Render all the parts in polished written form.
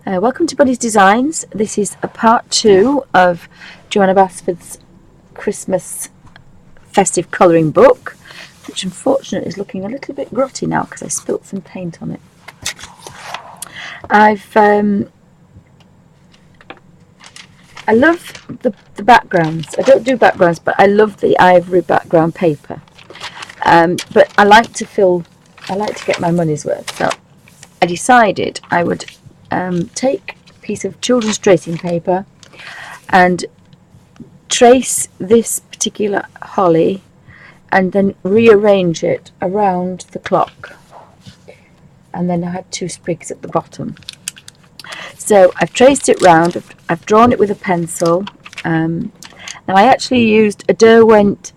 Welcome to Bunny's Designs. This is a part 2 of Johanna Basford's Christmas festive colouring book, which unfortunately is looking a little bit grotty now because I spilt some paint on it. I love the backgrounds. I don't do backgrounds, but I love the ivory background paper. But I like to get my money's worth. So I decided I would take a piece of children's tracing paper and trace this particular holly and then rearrange it around the clock, and then I had 2 sprigs at the bottom. So I've traced it round, I've drawn it with a pencil. Now I actually used a Derwent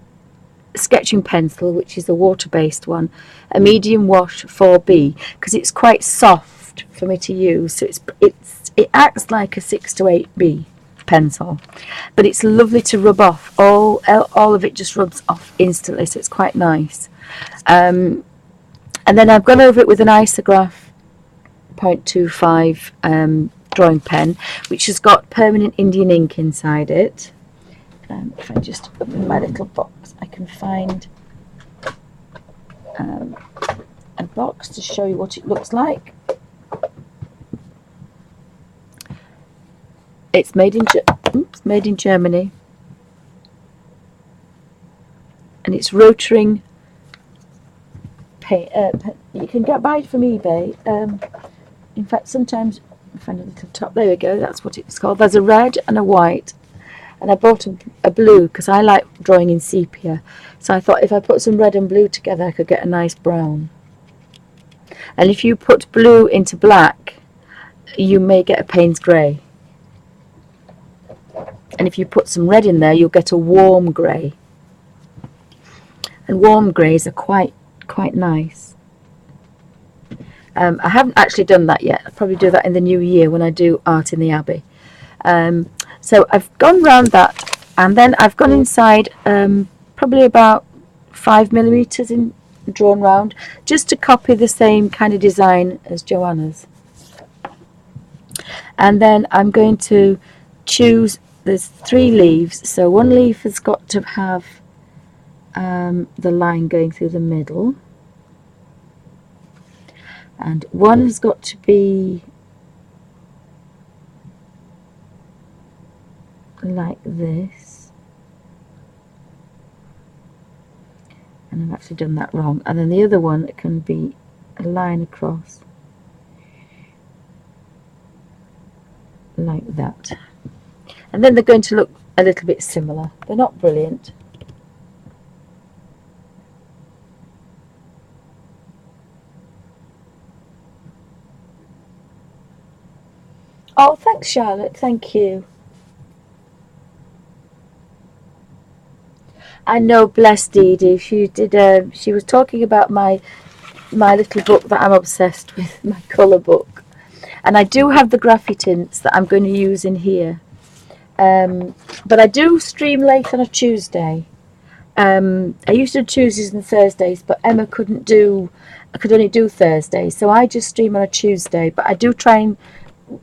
sketching pencil, which is a water-based one, a medium wash 4B, because it's quite soft for me to use. So it acts like a 6 to 8B pencil, but it's lovely to rub off. All of it just rubs off instantly, so it's quite nice. And then I've gone over it with an Isograph 0.25 drawing pen, which has got permanent Indian ink inside it. If I just open my little box, I can find a box to show you what it looks like. It's made in Germany, and it's Rotring paint. You can buy it from eBay. In fact, sometimes I find a little top. There we go. That's what it's called. There's a red and a white, and I bought a blue because I like drawing in sepia. So I thought if I put some red and blue together, I could get a nice brown. And if you put blue into black, you may get a Payne's grey. And if you put some red in there, you'll get a warm grey. And warm greys are quite nice. I haven't actually done that yet. I'll probably do that in the new year when I do art in the Abbey. So I've gone round that, and then I've gone inside probably about 5mm in drawn round, just to copy the same kind of design as Johanna's. And then I'm going to choose, there's 3 leaves, so one leaf has got to have the line going through the middle, and one has got to be like this, and I've actually done that wrong, and then the other one can be a line across like that, and then they're going to look a little bit similar. They're not brilliant. Oh, thanks, Charlotte. Thank you. I know, bless Dee Dee. She did. She was talking about my little book that I'm obsessed with, my colour book, and I do have the graphy tints that I'm going to use in here. But I do stream late on a Tuesday. I used to do Tuesdays and Thursdays, but Emma couldn't do. I could only do Thursdays, so I just stream on a Tuesday. But I do try and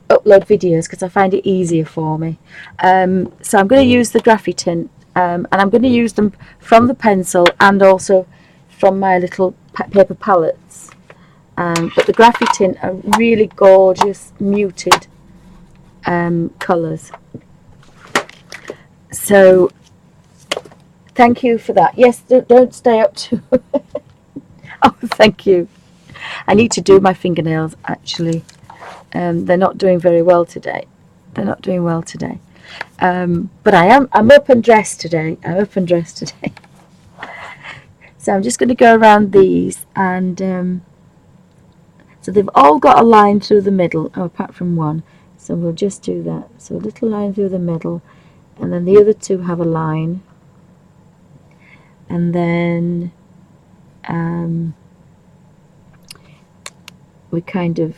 upload videos because I find it easier for me. So I'm going to use the graphy tint, and I'm going to use them from the pencil and also from my little paper palettes. But the graphy tint are really gorgeous muted colours. So thank you for that. Yes, don't stay up too. Oh, thank you. I need to do my fingernails actually. They're not doing very well today. They're not doing well today. But I'm up and dressed today. So I'm just going to go around these, and so they've all got a line through the middle, apart from one. So we'll just do that. So a little line through the middle, and then the other 2 have a line, and then we kind of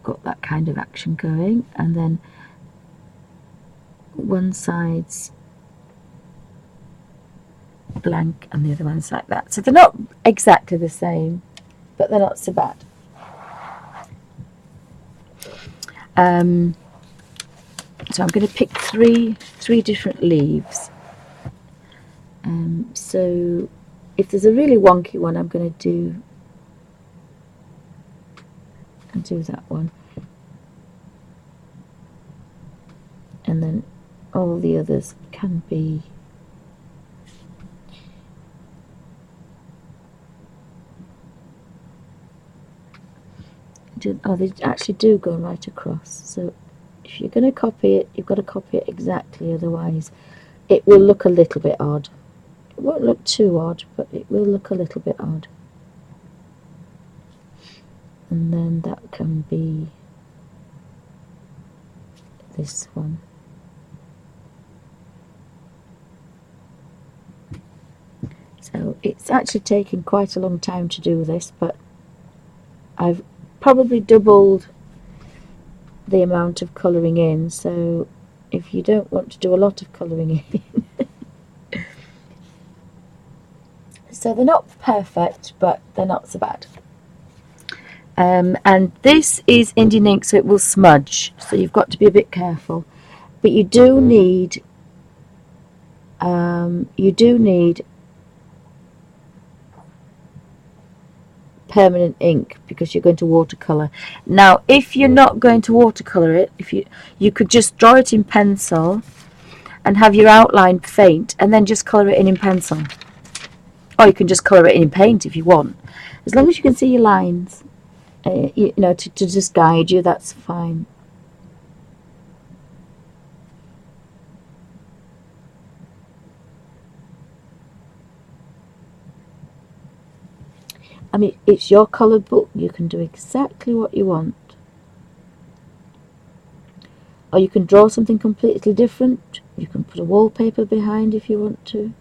got that kind of action going, and then one side's blank and the other one's like that. So they're not exactly the same, but they're not so bad. So I'm going to pick three different leaves. So if there's a really wonky one, I'm going to do that one, and then all the others can be they actually do go right across. So if you're going to copy it, you've got to copy it exactly, otherwise it will look a little bit odd. It won't look too odd, but it will look a little bit odd. And then that can be this one. So it's actually taken quite a long time to do this, but I've probably doubled the amount of colouring in, so if you don't want to do a lot of colouring in so they're not perfect, but they're not so bad. And this is Indian ink, so it will smudge, so you've got to be a bit careful, but you do need permanent ink because you're going to watercolour. Now if you're not going to watercolour it, you could just draw it in pencil and have your outline faint and then just colour it in pencil, or you can just colour it in paint if you want, as long as you can see your lines, you know, to just guide you, that's fine. I mean, it's your coloured book, you can do exactly what you want. Or you can draw something completely different. You can put a wallpaper behind if you want to. You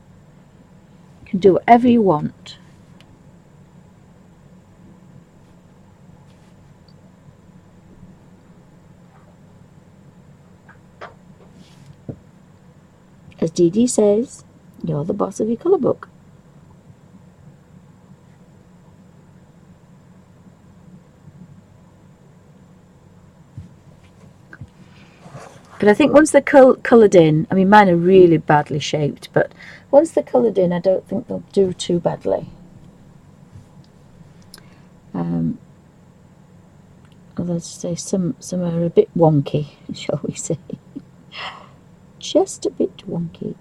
can do whatever you want. As Dee Dee says, you're the boss of your colour book. But I think once they're coloured in, I mean mine are really badly shaped, but once they're coloured in I don't think they'll do too badly. Although to say some are a bit wonky, shall we say. Just a bit wonky.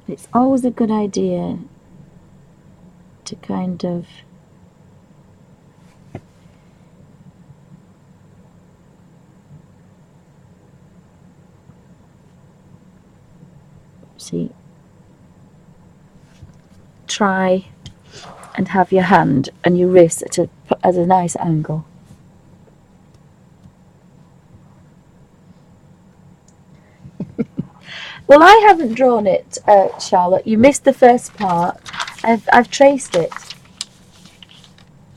It's always a good idea to kind of try and have your hand and your wrist at a nice angle. Well, I haven't drawn it, Charlotte. You missed the first part. I've traced it.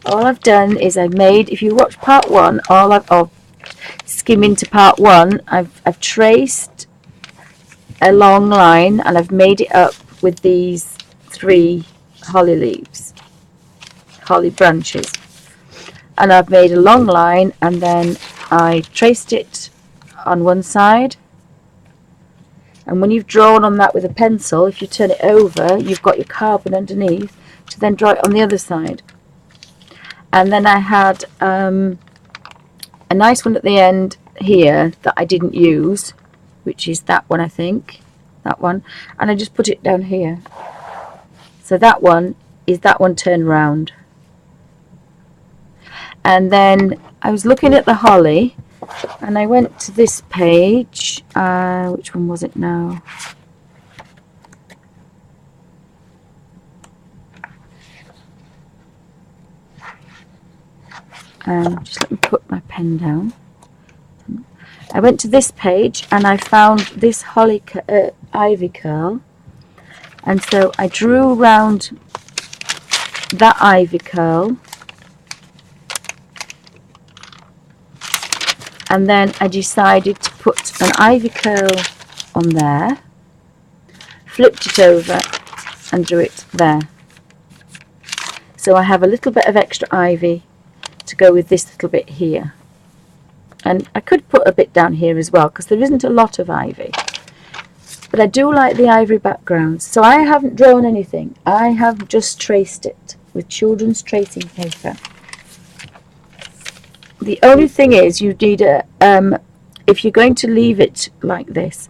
All I've done is I've made, if you watch part one, or skim into part one, I've traced a long line and I've made it up with these 3 holly branches. And I've made a long line and then I traced it on one side. And when you've drawn on that with a pencil, if you turn it over, you've got your carbon underneath to then draw it on the other side. And then I had a nice one at the end here that I didn't use, which is that one, I think. That one. And I just put it down here. So that one is that one turned round. And then I was looking at the holly, and I went to this page. Which one was it now? Just let me put my pen down. I went to this page and I found this holly ivy curl, and so I drew around that ivy curl And then I decided to put an ivy curl on there, flipped it over and drew it there. So I have a little bit of extra ivy to go with this little bit here. And I could put a bit down here as well, because there isn't a lot of ivy. But I do like the ivory backgrounds. So I haven't drawn anything. I have just traced it with children's tracing paper. The only thing is you need a, if you're going to leave it like this,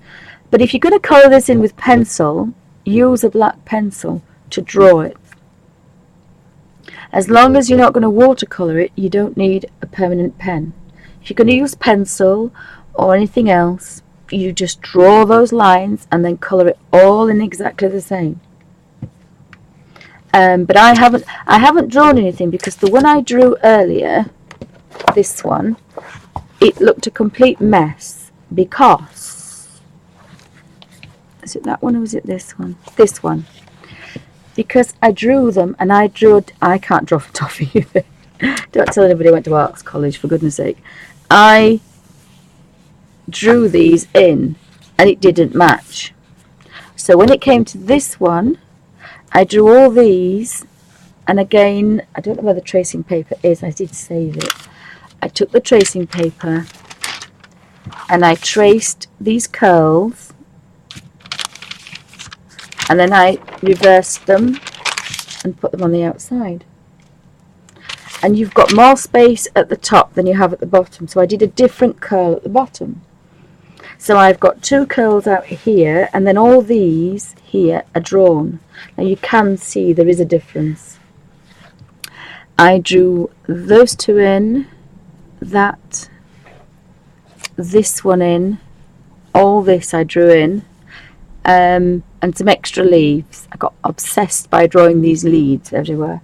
but if you're going to colour this in with pencil, use a black pencil to draw it. As long as you're not going to watercolour it, you don't need a permanent pen. If you're going to use pencil or anything else, you just draw those lines and then colour it all in exactly the same. But I haven't drawn anything, because the one I drew earlier, this one, it looked a complete mess, because, is it that one or was it this one? This one. Because I drew them, and I can't draw for toffee either. Don't tell anybody I went to arts college, for goodness sake. I drew these in, and it didn't match. So when it came to this one, I drew all these, and again, I don't know where the tracing paper is, I did save it. I took the tracing paper, and I traced these curls, and then I reversed them and put them on the outside. And you've got more space at the top than you have at the bottom, so I did a different curl at the bottom. So I've got two curls out here, and then all these here are drawn. Now you can see there is a difference. I drew those two in, this one in, all this I drew in, and some extra leaves. I got obsessed by drawing these leaves everywhere.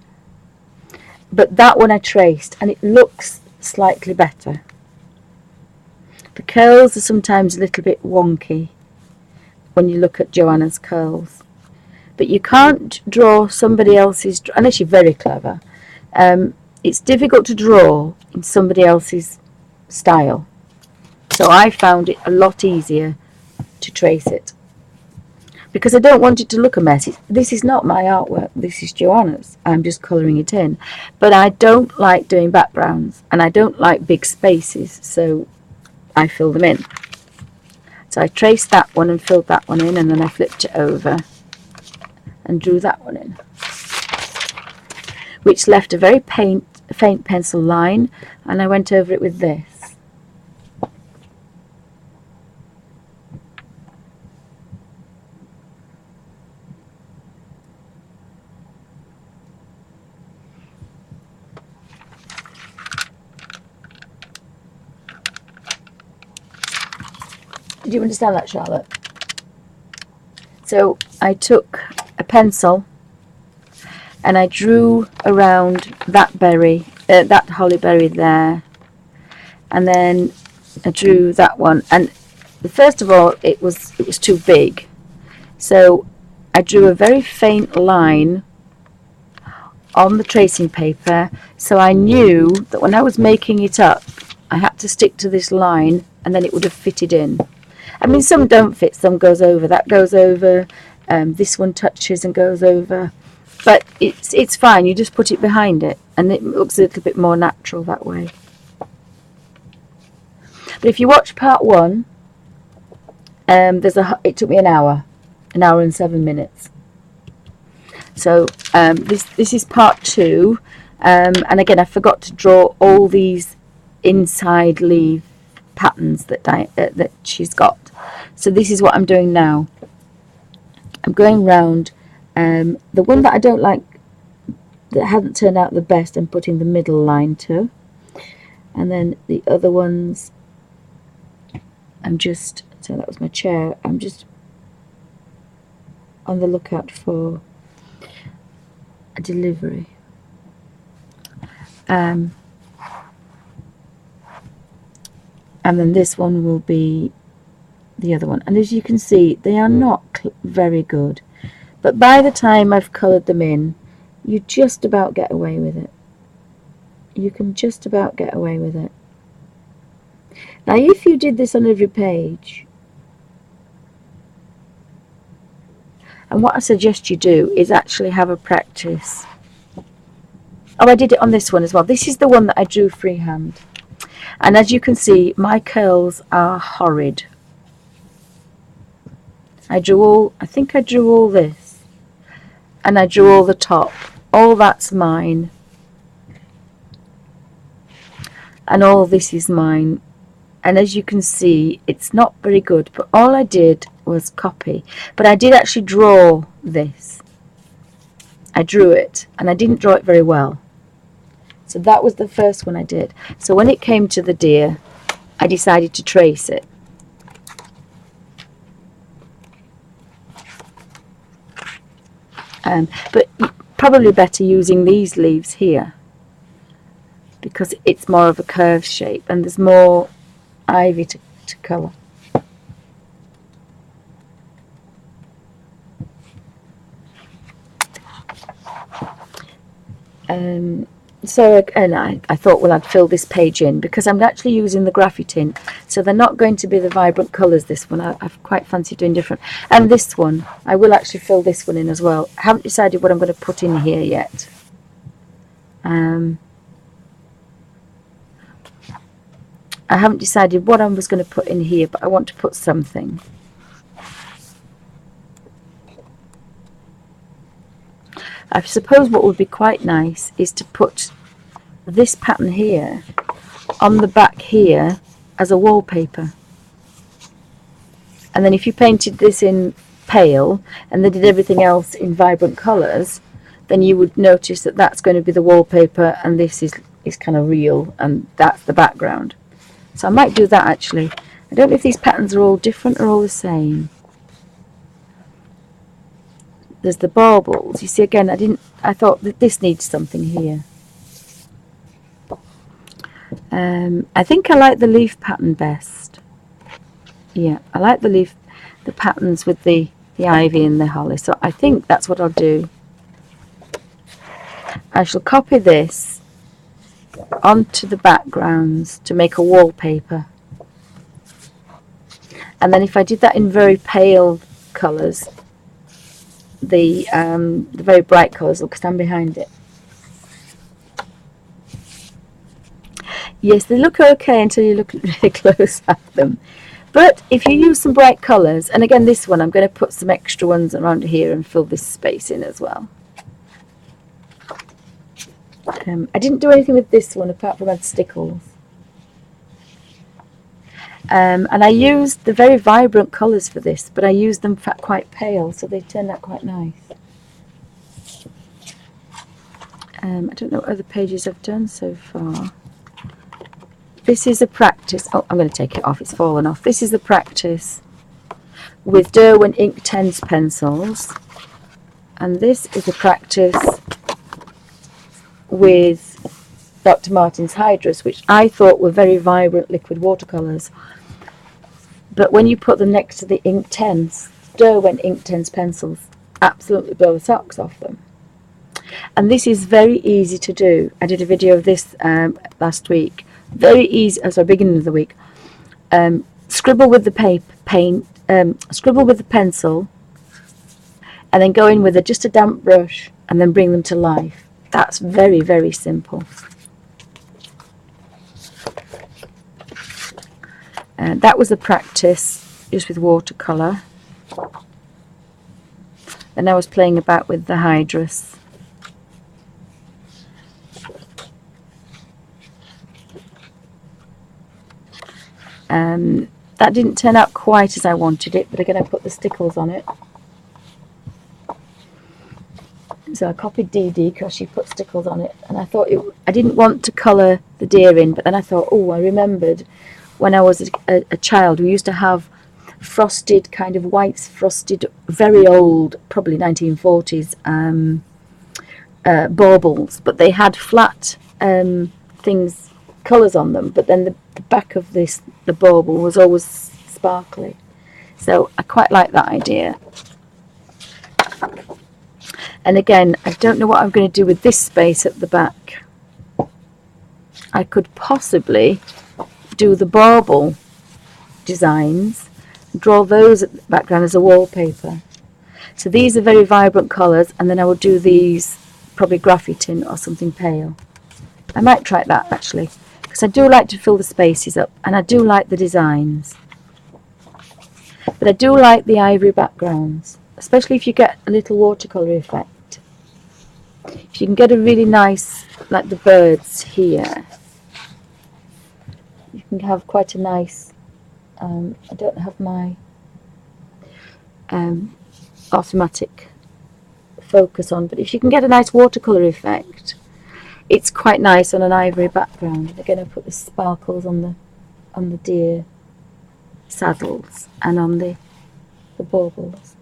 But that one I traced, and it looks slightly better. The curls are sometimes a little bit wonky when you look at Johanna's curls. But you can't draw somebody else's, unless you're very clever. It's difficult to draw in somebody else's style. So I found it a lot easier to trace it, because I don't want it to look a mess. This is not my artwork, this is Johanna's. I'm just colouring it in. But I don't like doing backgrounds, and I don't like big spaces, so I fill them in. So I traced that one and filled that one in, and then I flipped it over and drew that one in, which left a very faint pencil line, and I went over it with this. Did you understand that, Charlotte? So I took a pencil and I drew around that berry, that holly berry there, and then I drew that one. And first of all, it was too big, so I drew a very faint line on the tracing paper, so I knew that when I was making it up, I had to stick to this line, and then it would have fitted in. I mean, some don't fit, some goes over, that goes over, this one touches and goes over, but it's fine. You just put it behind it, and it looks a little bit more natural that way. But if you watch part one, it took me an hour and 7 minutes. So this is part two, and again I forgot to draw all these inside leaf patterns that she's got. So this is what I'm doing now. I'm going round the one that I don't like, that hasn't turned out the best, I'm putting the middle line to, and then the other ones so that was my chair, I'm just on the lookout for a delivery. And then this one will be the other one, and as you can see, they are not very good, but by the time I've coloured them in, you just about get away with it. You can just about get away with it. Now if you did this on every page, and what I suggest you do is actually have a practice. Oh, I did it on this one as well. This is the one that I drew freehand. And as you can see, my curls are horrid. I think I drew all this. And I drew all the top. All that's mine. And all this is mine. And as you can see, it's not very good, but all I did was copy. But I did actually draw this. I drew it, and I didn't draw it very well. So that was the first one I did. So when it came to the deer, I decided to trace it. But probably better using these leaves here, because it's more of a curved shape and there's more ivy to colour. And I thought, well, I'd fill this page in because I'm actually using the graphy tint, so they're not going to be the vibrant colours. This one I've quite fancied doing different, and this one I will actually fill this one in as well. I haven't decided what I'm going to put in here yet. I haven't decided what I was going to put in here, but I want to put something. I suppose what would be quite nice is to put this pattern here on the back here as a wallpaper. And then if you painted this in pale and then did everything else in vibrant colours, then you would notice that that's going to be the wallpaper and this is kind of real and that's the background. So I might do that actually. I don't know if these patterns are all different or all the same. There's the baubles. You see, again, I thought that this needs something here. I think I like the leaf pattern best. Yeah, I like the patterns with the ivy and the holly. So I think that's what I'll do. I shall copy this onto the backgrounds to make a wallpaper. And then if I did that in very pale colours, the very bright colours will stand behind it. Yes, they look okay until you look really close at them. But if you use some bright colours, and again this one, I'm going to put some extra ones around here and fill this space in as well. I didn't do anything with this one apart from add stickles. And I used the very vibrant colours for this, but I used them quite pale, so they turned out quite nice. I don't know what other pages I've done so far. This is a practice. Oh, I'm going to take it off. It's fallen off. This is the practice with Derwent Inktense pencils. And this is a practice with Dr. Martin's Hydras, which I thought were very vibrant liquid watercolours. But when you put them next to the Inktense, Derwent Inktense pencils, absolutely blow the socks off them. And this is very easy to do. I did a video of this last week. Very easy, beginning of the week. Scribble with the scribble with the pencil, and then go in with just a damp brush, and then bring them to life. That's very, very simple. That was a practice just with watercolour. Then I was playing about with the Hydras. That didn't turn out quite as I wanted it, but again I put the stickles on it. So I copied Dee Dee because she put stickles on it, and I thought I didn't want to colour the deer in, but then I thought, oh, I remembered when I was a child we used to have frosted, kind of white frosted, very old, probably 1940s baubles, but they had flat things, colours on them, but then the back of the bauble was always sparkly. So I quite like that idea. And again, I don't know what I'm going to do with this space at the back. I could possibly do the bauble designs, draw those at the background as a wallpaper. So these are very vibrant colours, and then I will do these probably graphitin or something pale. I might try that actually, because I do like to fill the spaces up, and I do like the designs. But I do like the ivory backgrounds, especially if you get a little watercolour effect. If you can get a really nice, like the birds here, you can have quite a nice, I don't have my automatic focus on, but if you can get a nice watercolour effect, it's quite nice on an ivory background. And again, I put the sparkles on the deer saddles and on the baubles.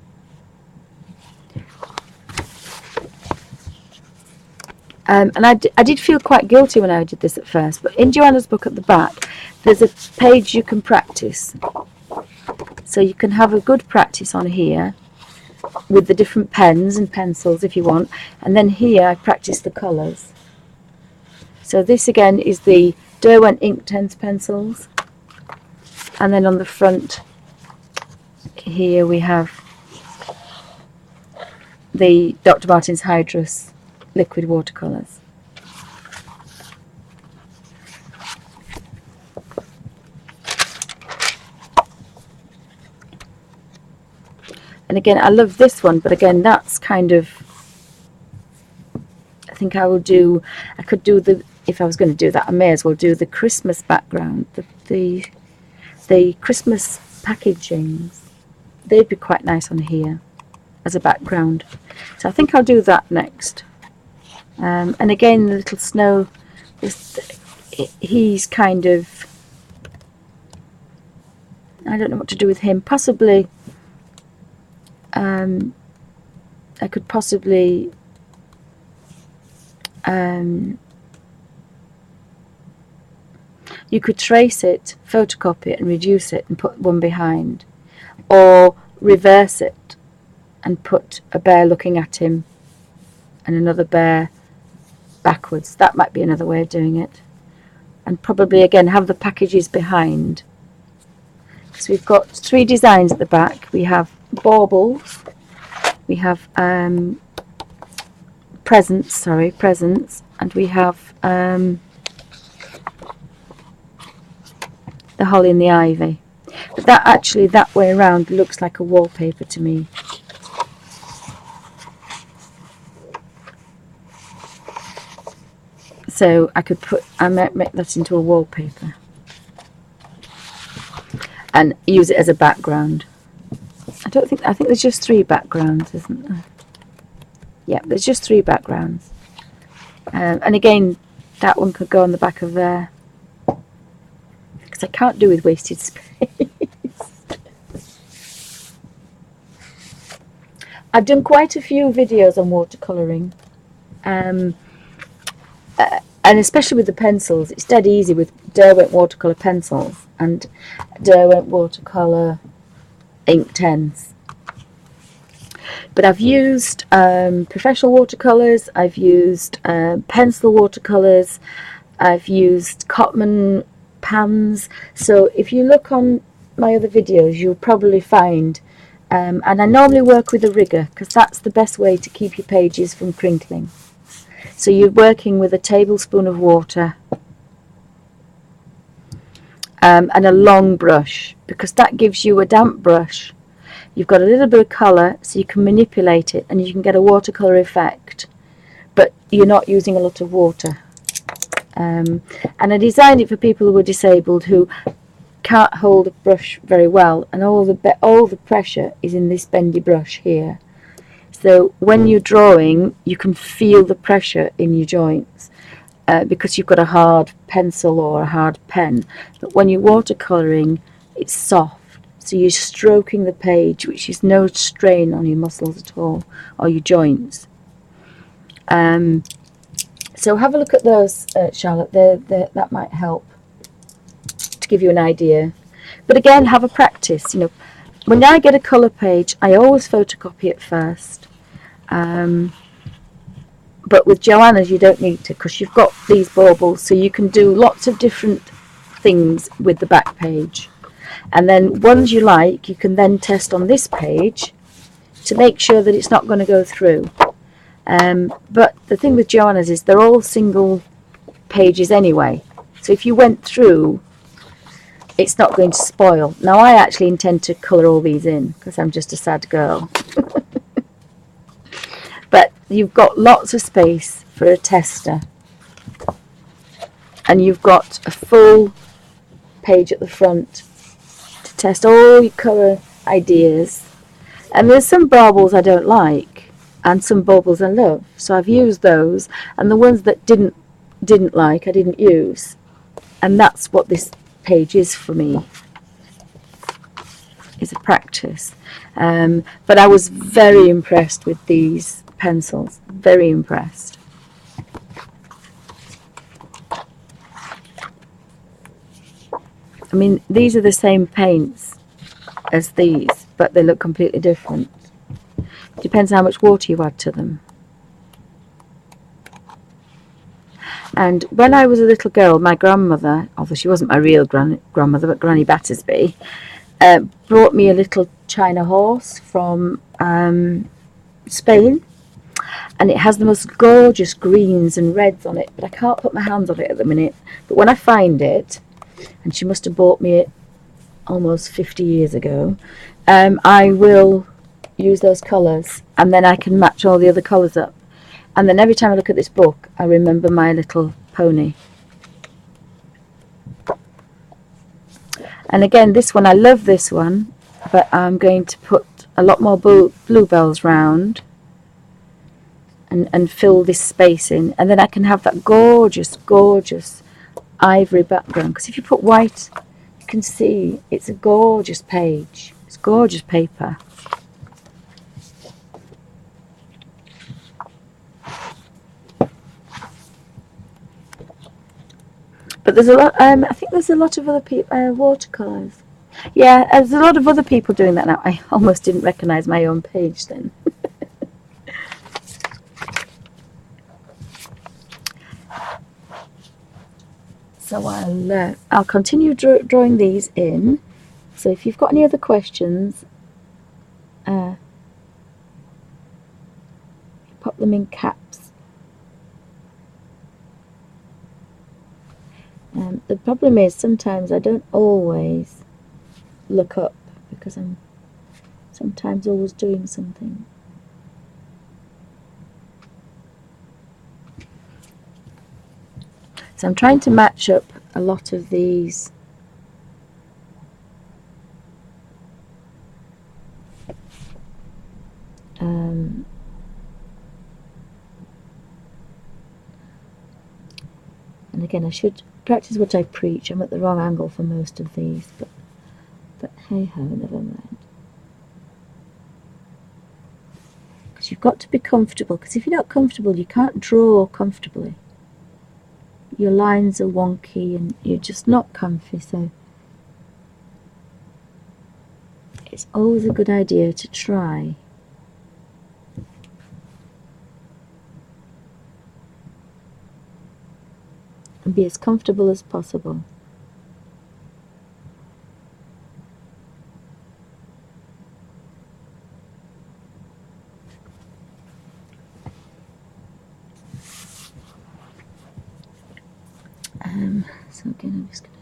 And I did feel quite guilty when I did this at first, but in Johanna's book at the back there's a page you can practice, so you can have a good practice on here with the different pens and pencils if you want, and then here I practice the colours. So this again is the Derwent Inktense pencils, and then on the front here we have the Dr. Martens Hydrus liquid watercolours. And again, I love this one, but again, that's kind of, I think I could do the, if I was going to do that, I may as well do the Christmas background, the Christmas packagings. They'd be quite nice on here as a background. So I think I'll do that next. And again, the little snow, he's kind of, I don't know what to do with him. Possibly, I could possibly you could trace it, photocopy it and reduce it and put one behind, or reverse it and put a bear looking at him and another bear backwards. That might be another way of doing it. And probably again have the packages behind. So we've got 3 designs at the back. We have baubles, we have presents, and we have the holly and the ivy. But that actually, that way around, looks like a wallpaper to me. So I might make that into a wallpaper and use it as a background. I think there's just 3 backgrounds, isn't there? Yeah, there's just 3 backgrounds. And again, that one could go on the back of there, because I can't do with wasted space. I've done quite a few videos on watercolouring. And especially with the pencils, it's dead easy with Derwent watercolour pencils and Derwent watercolour Inktense. But I've used professional watercolours, I've used pencil watercolours, I've used Cotman pans. So if you look on my other videos, you'll probably find, and I normally work with a rigger because that's the best way to keep your pages from crinkling. So you're working with a tablespoon of water and a long brush, because that gives you a damp brush. You've got a little bit of colour, so you can manipulate it and you can get a watercolour effect, but you're not using a lot of water. And I designed it for people who are disabled, who can't hold a brush very well, and all the pressure is in this bendy brush here. So when you're drawing, you can feel the pressure in your joints because you've got a hard pencil or a hard pen. But when you're watercolouring, it's soft. So you're stroking the page, which is no strain on your muscles at all, or your joints. So have a look at those, Charlotte. That might help to give you an idea. But again, have a practice. You know, when I get a colour page, I always photocopy it first. But with Johanna's, you don't need to, because you've got these baubles, so you can do lots of different things with the back page. And then ones you like, you can then test on this page to make sure that it's not going to go through. But the thing with Johanna's is they're all single pages anyway. So if you went through, it's not going to spoil. Now I actually intend to colour all these in because I'm just a sad girl. But you've got lots of space for a tester. And you've got a full page at the front to test all your colour ideas. And there's some baubles I don't like and some baubles I love. So I've used those, and the ones that didn't like I didn't use. And that's what this page is for me. Is a practice. But I was very impressed with these pencils. Very impressed. I mean, these are the same paints as these, but they look completely different. Depends how much water you add to them. And when I was a little girl, my grandmother, although she wasn't my real grandmother, but Granny Battersby, brought me a little china horse from Spain, and it has the most gorgeous greens and reds on it, but I can't put my hands on it at the minute. But when I find it, and she must have bought me it almost 50 years ago, I will use those colours, and then I can match all the other colours up. And then every time I look at this book, I remember My Little Pony. And again, this one, I love this one, but I'm going to put a lot more bluebells round and fill this space in. And then I can have that gorgeous, gorgeous ivory background. Because if you put white, you can see it's a gorgeous page. It's gorgeous paper. But there's a lot. I think there's a lot of other people watercolors. Yeah, there's a lot of other people doing that now. I almost didn't recognise my own page then. So I'll continue drawing these in. So if you've got any other questions, pop them in caps. The problem is sometimes I don't always look up because I'm sometimes always doing something. So I'm trying to match up a lot of these and again, I should practice what I preach. I'm at the wrong angle for most of these, but hey ho, never mind. Because you've got to be comfortable, because if you're not comfortable, you can't draw comfortably. Your lines are wonky and you're just not comfy, so it's always a good idea to try. And be as comfortable as possible. So again, I'm just going to...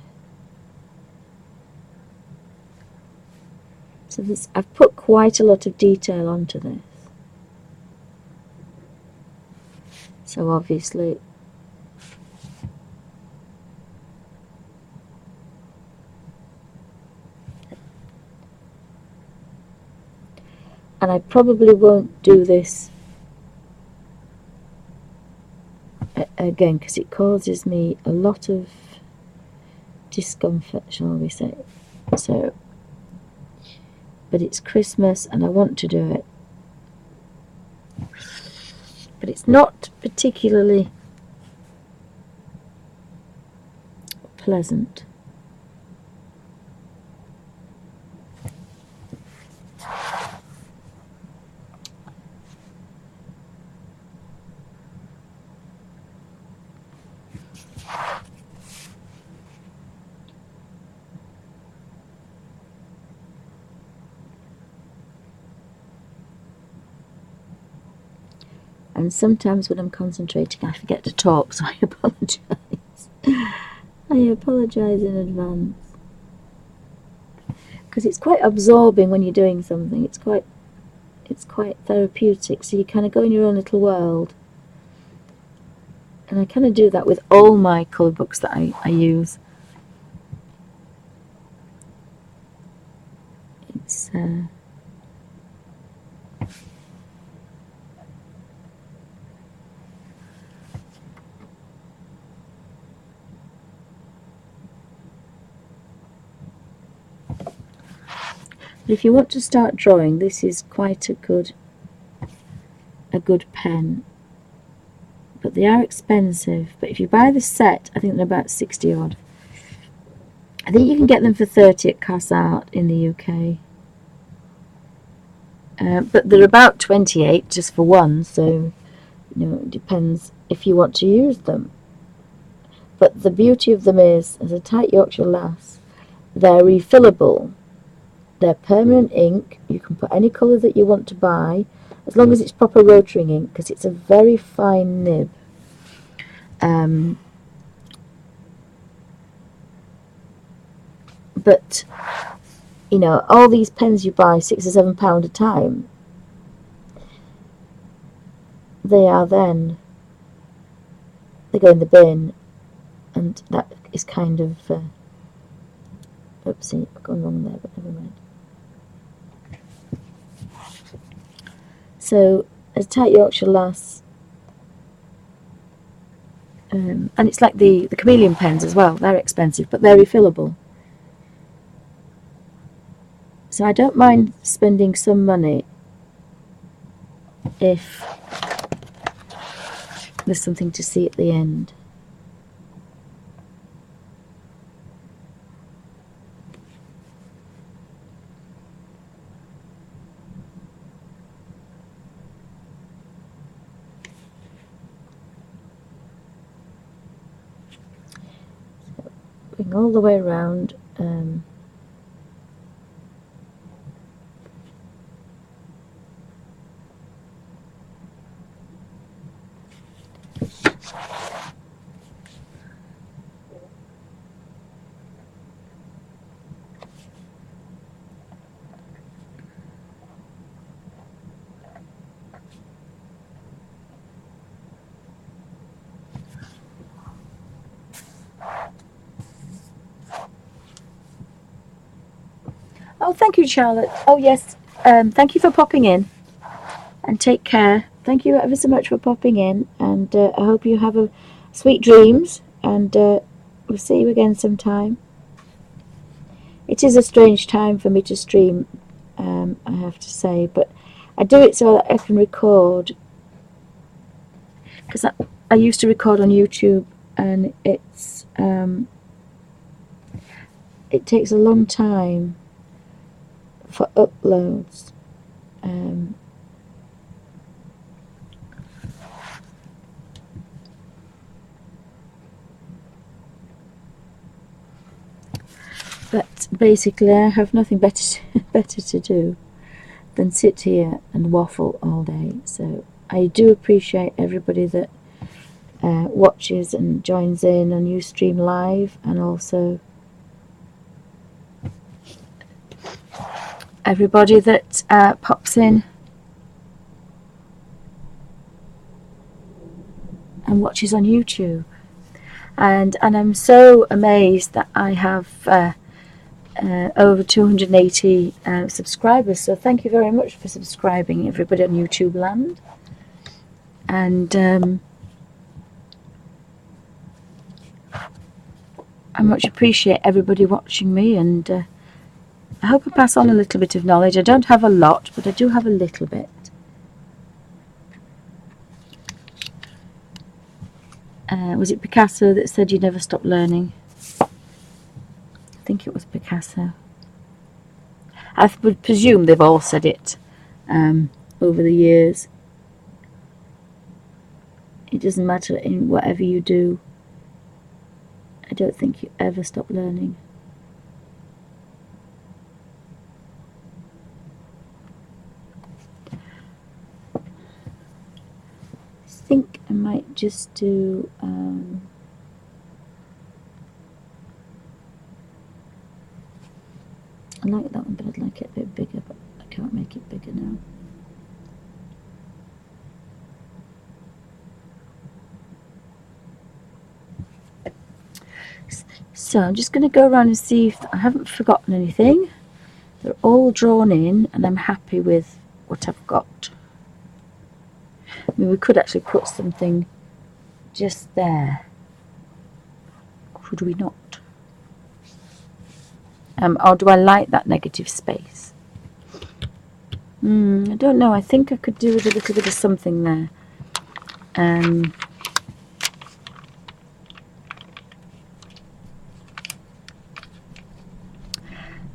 So this, I've put quite a lot of detail onto this. So obviously and I probably won't do this again because it causes me a lot of discomfort, shall we say. So, but it's Christmas and I want to do it, but it's not particularly pleasant. and sometimes when I'm concentrating I forget to talk, so I apologise. I apologise in advance. Because it's quite absorbing when you're doing something. It's quite therapeutic, so you kind of go in your own little world. And I kind of do that with all my colour books that I use. It's if you want to start drawing, this is quite a good pen. But they are expensive. But if you buy the set, I think they're about 60 odd. I think you can get them for 30 at Cass Art in the UK. But they're about 28 just for one, so it depends if you want to use them. But the beauty of them is, as a tight Yorkshire lass, they're refillable. They're permanent ink. You can put any colour that you want to buy, as long as it's proper rotary ink, because it's a very fine nib. But all these pens you buy £6 or £7 a time, they go in the bin, and that is kind of oopsie, I've gone wrong there, but never mind. So, as a tight Yorkshire lass, and it's like the chameleon pens as well. They're expensive, but they're refillable. So I don't mind spending some money if there's something to see at the end. Going all the way around. Oh, thank you, Charlotte. Oh, yes. Thank you for popping in. And take care. Thank you ever so much for popping in. And I hope you have sweet dreams. And we'll see you again sometime. It is a strange time for me to stream, I have to say. But I do it so that I can record. Because I used to record on YouTube. And it takes a long time for uploads. But basically I have nothing better to do than sit here and waffle all day. So I do appreciate everybody that watches and joins in on Ustream Live, and also everybody that pops in and watches on YouTube. And I'm so amazed that I have over 280 subscribers. So thank you very much for subscribing, everybody on YouTube land. And I much appreciate everybody watching me, and I hope I pass on a little bit of knowledge. I don't have a lot, but I do have a little bit. Was it Picasso that said you never stop learning? I think it was Picasso. I would presume they've all said it over the years. It doesn't matter in whatever you do. I don't think you ever stop learning. think I might just do I like that one, but I'd like it a bit bigger, but I can't make it bigger now. So I'm just going to go around and see if I haven't forgotten anything. They're all drawn in and I'm happy with what I've got. I mean, we could actually put something just there. Could we not? Or do I like that negative space? I don't know. I think I could do with a little bit of something there.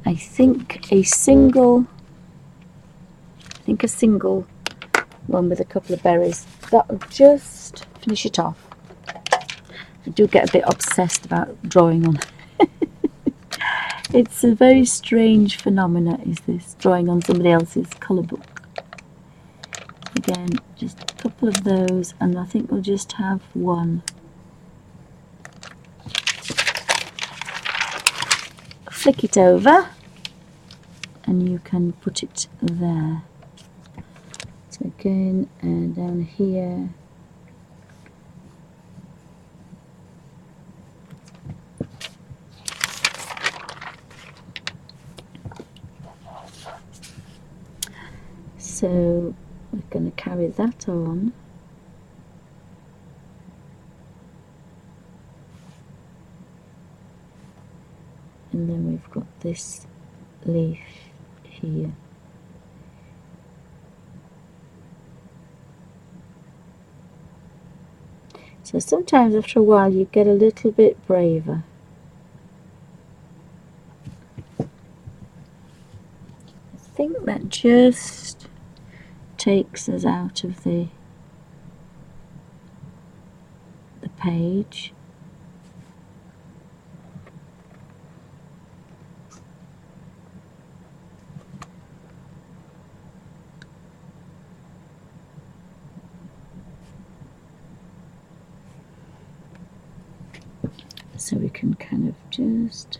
I think a single one with a couple of berries. That'll just finish it off. I do get a bit obsessed about drawing on. It's a very strange phenomena, is this, drawing on somebody else's colour book. Again, just a couple of those, and I think we'll just have one. Flick it over, and you can put it there. So again, and down here. So we're going to carry that on. And then we've got this leaf here. So sometimes after a while you get a little bit braver. I think that just takes us out of the page. So we can kind of just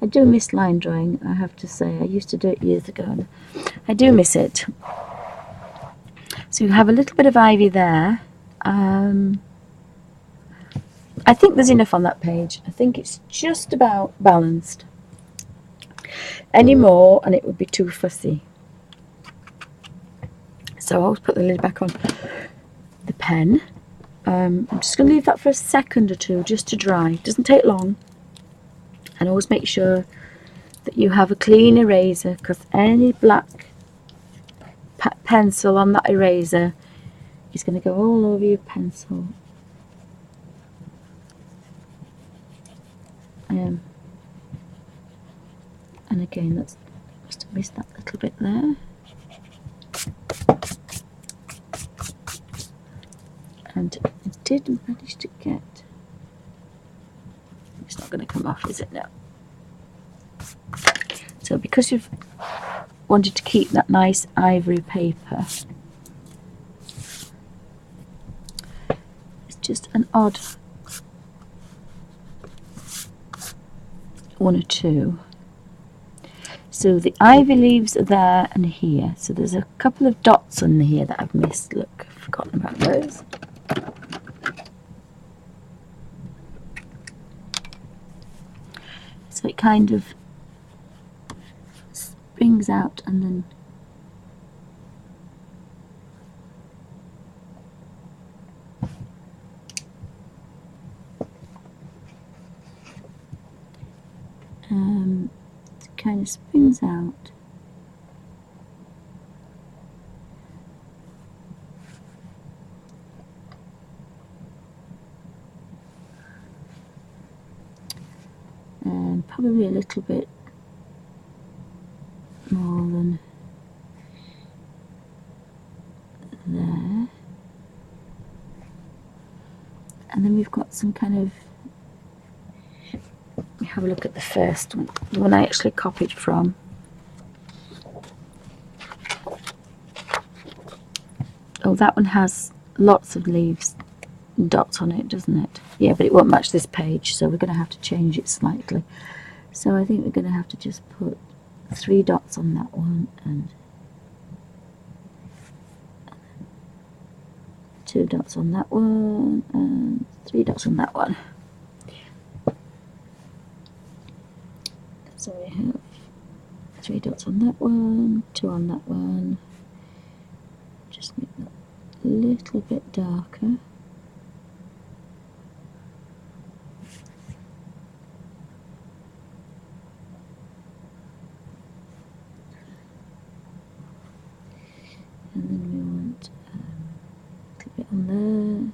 I do miss line drawing, I have to say. I used to do it years ago and I do miss it. So you have a little bit of ivy there. I think there's enough on that page. I think it's just about balanced. Any more and it would be too fussy. So I'll put the lid back on the pen. I'm just going to leave that for a second or two just to dry. It doesn't take long. And always make sure that you have a clean eraser, because any black pencil on that eraser is going to go all over your pencil. And again, that's must have missed that little bit there. And I did manage to get. It's not going to come off, is it? No. So because you've wanted to keep that nice ivory paper, it's just an odd one or two. So the ivy leaves are there and here. So there's a couple of dots on here that I've missed. Look, I've forgotten about those. So it kind of springs out and then it kind of springs out. And probably a little bit more than there. And then we've got some kind of me have a look at the first one, the one I actually copied from. Oh, that one has lots of leaves, dots on it, doesn't it? Yeah, but it won't match this page, so we're going to have to change it slightly. So I think we're going to have to just put 3 dots on that one and 2 dots on that one and 3 dots on that one. So we have 3 dots on that one, 2 on that one. Just make that a little bit darker. And then we want a little bit on there.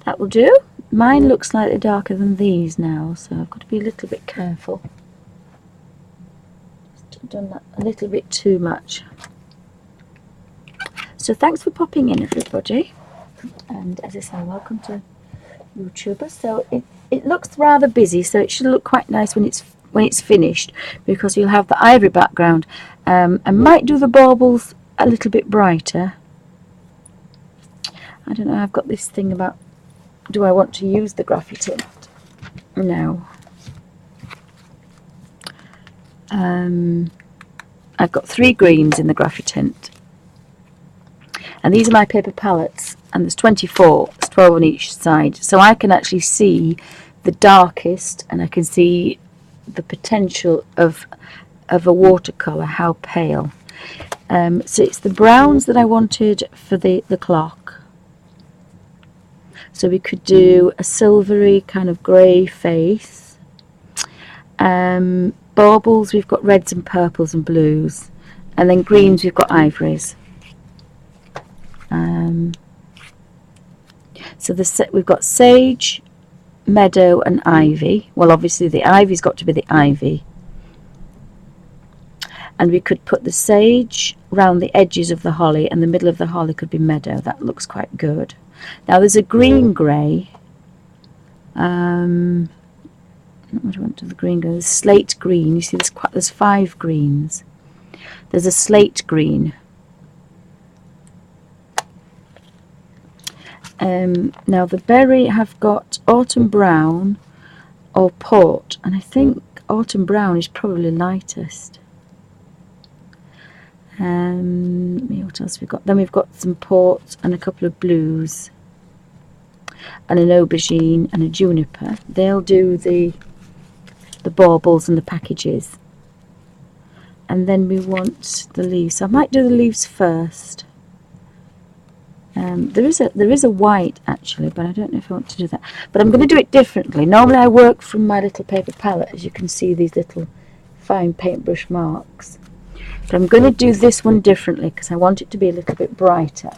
That will do. Mine looks slightly darker than these now, so I've got to be a little bit careful. Just done that a little bit too much. So thanks for popping in, everybody. And as I say, welcome to YouTuber. So it looks rather busy, so it should look quite nice when it's finished, because you'll have the ivory background. I might do the baubles a little bit brighter. I don't know, I've got this thing about, do I want to use the graphite? No. I've got 3 greens in the graphite, and these are my paper palettes, and there's 24, there's 12 on each side, so I can actually see the darkest, and I can see the potential of a watercolour, how pale. So it's the browns that I wanted for the clock. So we could do a silvery kind of grey face. Baubles, we've got reds and purples and blues, and then greens we've got ivories. So we've got sage, meadow and ivy. Well, obviously the ivy's got to be the ivy. And we could put the sage round the edges of the holly, and the middle of the holly could be meadow. That looks quite good. Now there's a green grey. What do I want to the green grey? There's slate green. You see there's 5 greens. There's a slate green. Now the berry have got autumn brown or port, and I think autumn brown is probably lightest. What else have we got? Then we've got some port and a couple of blues and an aubergine and a juniper. They'll do the baubles and the packages. And then we want the leaves. So I might do the leaves first. There is a white actually, but I don't know if I want to do that. But I'm going to do it differently. Normally I work from my little paper palette, as you can see, these little fine paintbrush marks. But I'm going to do this one differently because I want it to be a little bit brighter.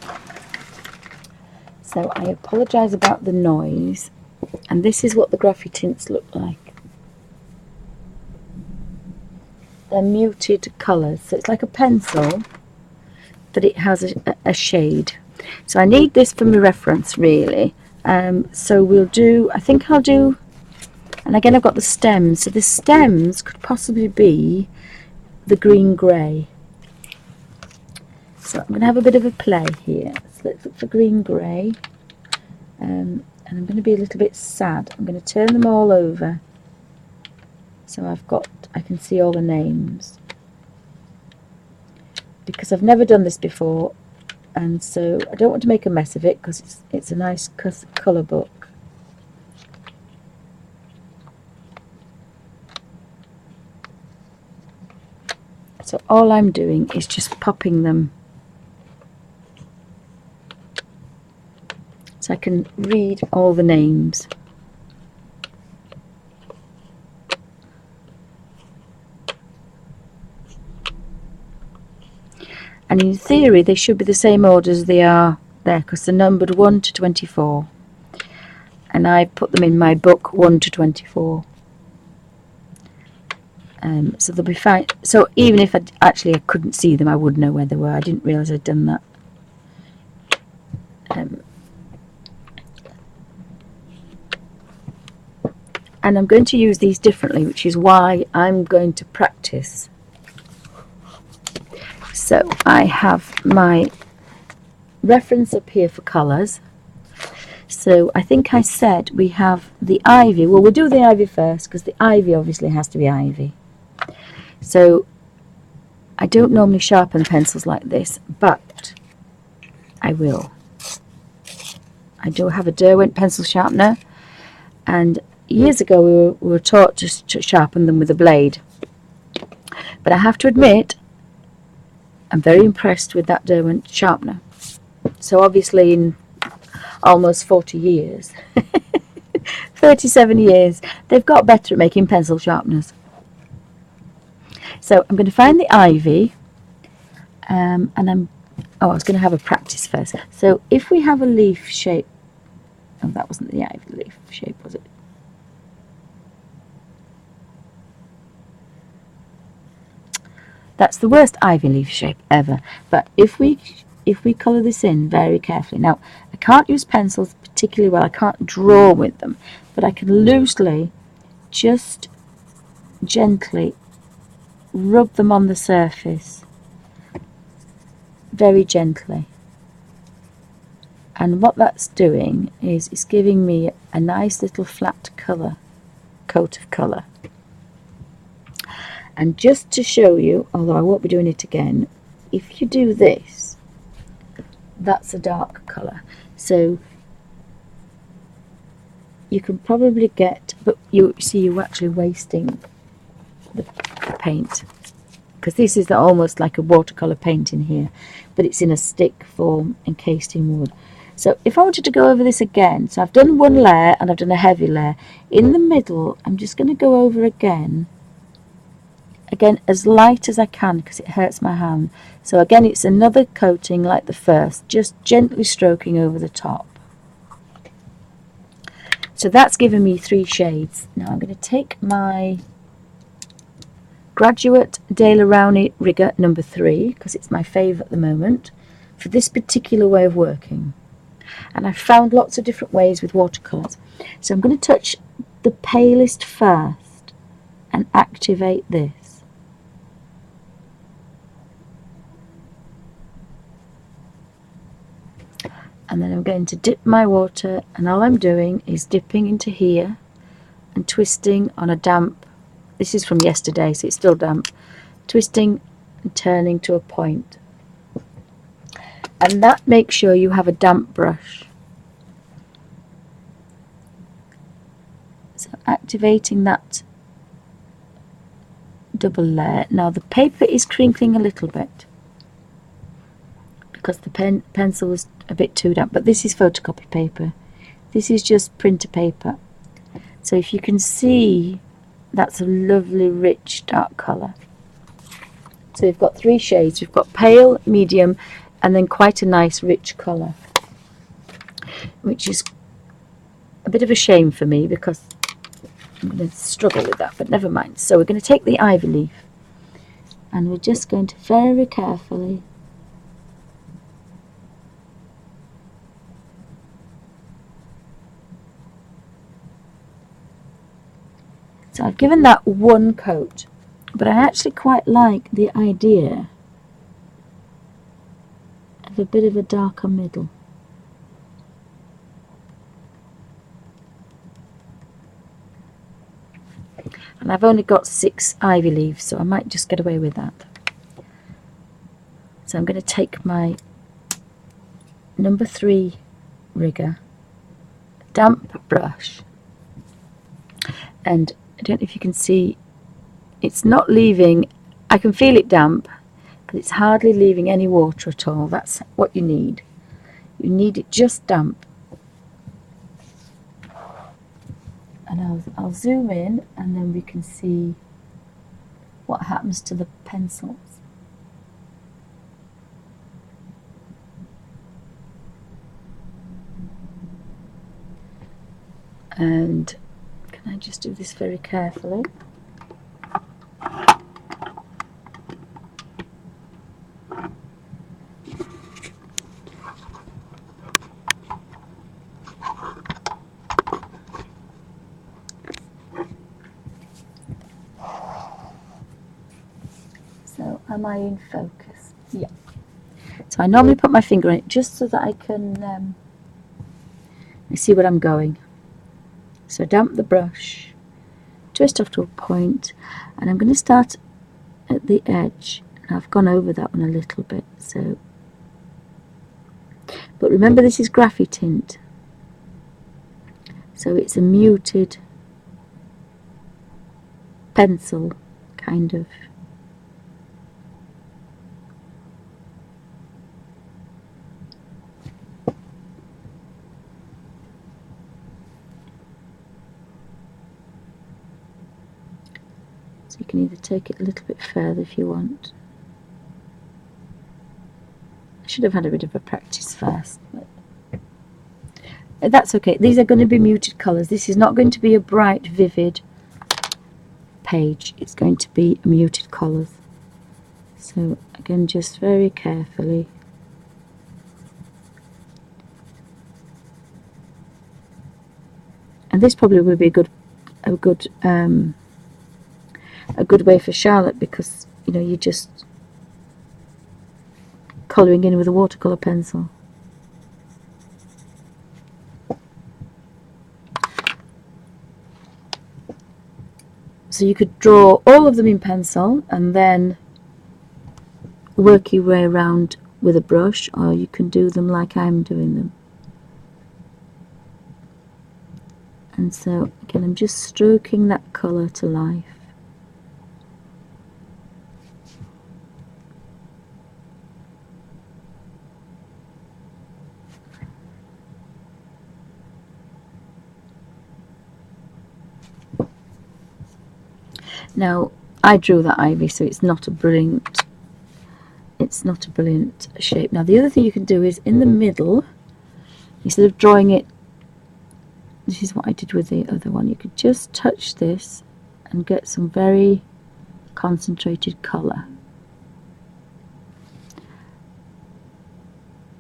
So I apologise about the noise, and this is what the graphite tints look like. They're muted colours, so it's like a pencil, but it has a shade. So I need this for my reference really. So we'll do, I think I'll do, and again I've got the stems, so the stems could possibly be the green grey. So I'm going to have a bit of a play here. So let's look for green grey, and I'm going to be a little bit sad. I'm going to turn them all over so I can see all the names, because I've never done this before, and so I don't want to make a mess of it because it's a nice colour book. So all I'm doing is just popping them so I can read all the names. And in theory they should be the same order as they are there, because they're numbered 1 to 24. and I put them in my book 1 to 24. So they'll be fine. So even if I couldn't see them, I would know where they were. I didn't realise I'd done that. And I'm going to use these differently, which is why I'm going to practice. So I have my reference up here for colours. So I think I said we have the ivy. Well, we'll do the ivy first because the ivy obviously has to be ivy. So I don't normally sharpen pencils like this, but I will. I do have a Derwent pencil sharpener, and years ago we were taught to sharpen them with a blade. But I have to admit, I'm very impressed with that Derwent sharpener. So obviously in almost 40 years, 37 years, they've got better at making pencil sharpeners. So I'm going to find the ivy, and I was going to have a practice first. So if we have a leaf shape, oh, that wasn't the ivy leaf shape, was it? That's the worst ivy leaf shape ever. But if we colour this in very carefully, now I can't use pencils particularly well. I can't draw with them, but I can loosely, just gently rub them on the surface, very gently. And what that's doing is it's giving me a nice little flat coat of colour. And just to show you, although I won't be doing it again, if you do this, that's a dark colour. So you can probably get, but you see you're actually wasting the paint, because this is almost like a watercolour paint in here, but it's in a stick form encased in wood. So if I wanted to go over this again, so I've done one layer and I've done a heavy layer. In the middle, I'm just going to go over again as light as I can because it hurts my hand. So again, it's another coating like the first, just gently stroking over the top. So that's given me 3 shades. Now I'm going to take my Graduate Daler Rowney Rigger number 3 because it's my favourite at the moment for this particular way of working. And I've found lots of different ways with watercolours. So I'm going to touch the palest first and activate this. And then I'm going to dip my water, and all I'm doing is dipping into here and twisting on a damp, this is from yesterday so it's still damp, twisting and turning to a point. And that makes sure you have a damp brush. So activating that double layer. Now the paper is crinkling a little bit because the pencil was a bit too damp, but this is photocopy paper. This is just printer paper. So if you can see, that's a lovely rich dark colour. So we've got 3 shades. We've got pale, medium, and then quite a nice rich colour, which is a bit of a shame for me because I'm going to struggle with that, but never mind. So we're going to take the ivy leaf and we're just going to very carefully so I've given that one coat, but I actually quite like the idea of a bit of a darker middle. And I've only got 6 ivy leaves, so I might just get away with that. So I'm going to take my number 3 rigger, damp brush, and I don't know if you can see, it's not leaving, I can feel it damp, but it's hardly leaving any water at all. That's what you need. You need it just damp. And I'll zoom in and then we can see what happens to the pencils. And can I just do this very carefully? So am I in focus? Yeah. So I normally put my finger in it just so that I can see where I'm going. So damp the brush, twist off to a point, and I'm going to start at the edge. And I've gone over that one a little bit. So, but remember this is Graffy tint, so it's a muted pencil kind of. So you can either take it a little bit further if you want. I should have had a bit of a practice first, but that's okay. These are going to be muted colours. This is not going to be a bright, vivid page. It's going to be muted colours. So again, just very carefully. And this probably would be a good way for Charlotte, because you know you're just colouring in with a watercolour pencil. So you could draw all of them in pencil and then work your way around with a brush, or you can do them like I'm doing them. And so again, I'm just stroking that colour to life. Now I drew that ivy, so it's not a brilliant shape. Now the other thing you can do is in the middle, instead of drawing it, this is what I did with the other one, you could just touch this and get some very concentrated colour,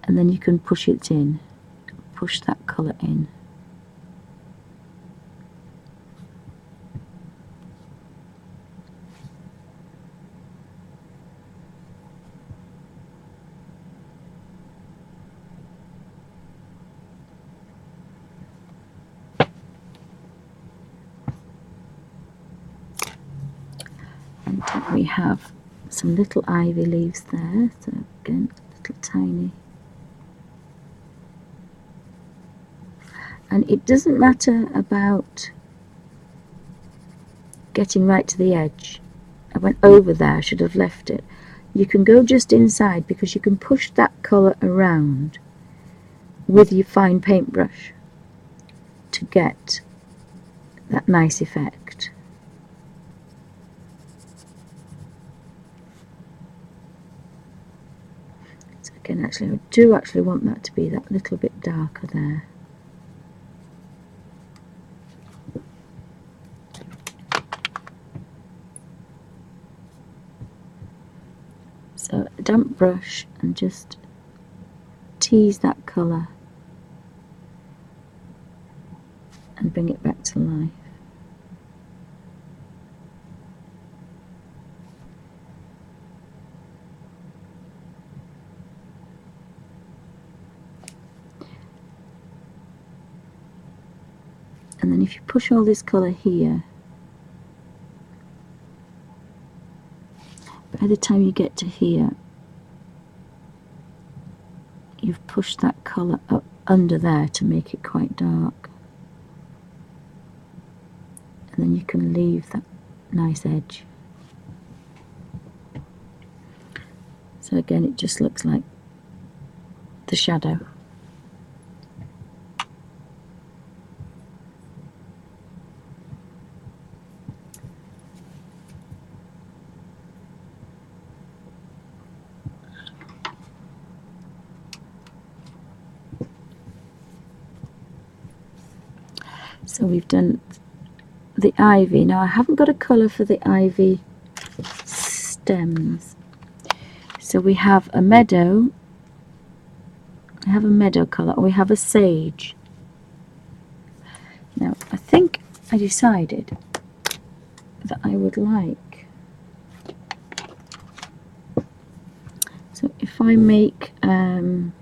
and then you can push it in, push that colour in. And we have some little ivy leaves there, so again, little tiny. And it doesn't matter about getting right to the edge. I went over there, I should have left it. You can go just inside, because you can push that colour around with your fine paintbrush to get that nice effect. So again, actually I do actually want that to be that little bit darker there. So a damp brush and just tease that colour and bring it back to life. And then if you push all this colour here, by the time you get to here, you've pushed that colour up under there to make it quite dark. And then you can leave that nice edge. So again, it just looks like the shadow. So we've done the ivy. Now I haven't got a colour for the ivy stems. So we have a meadow. I have a meadow colour, or we have a sage. Now I think I decided that I would like, so if I make then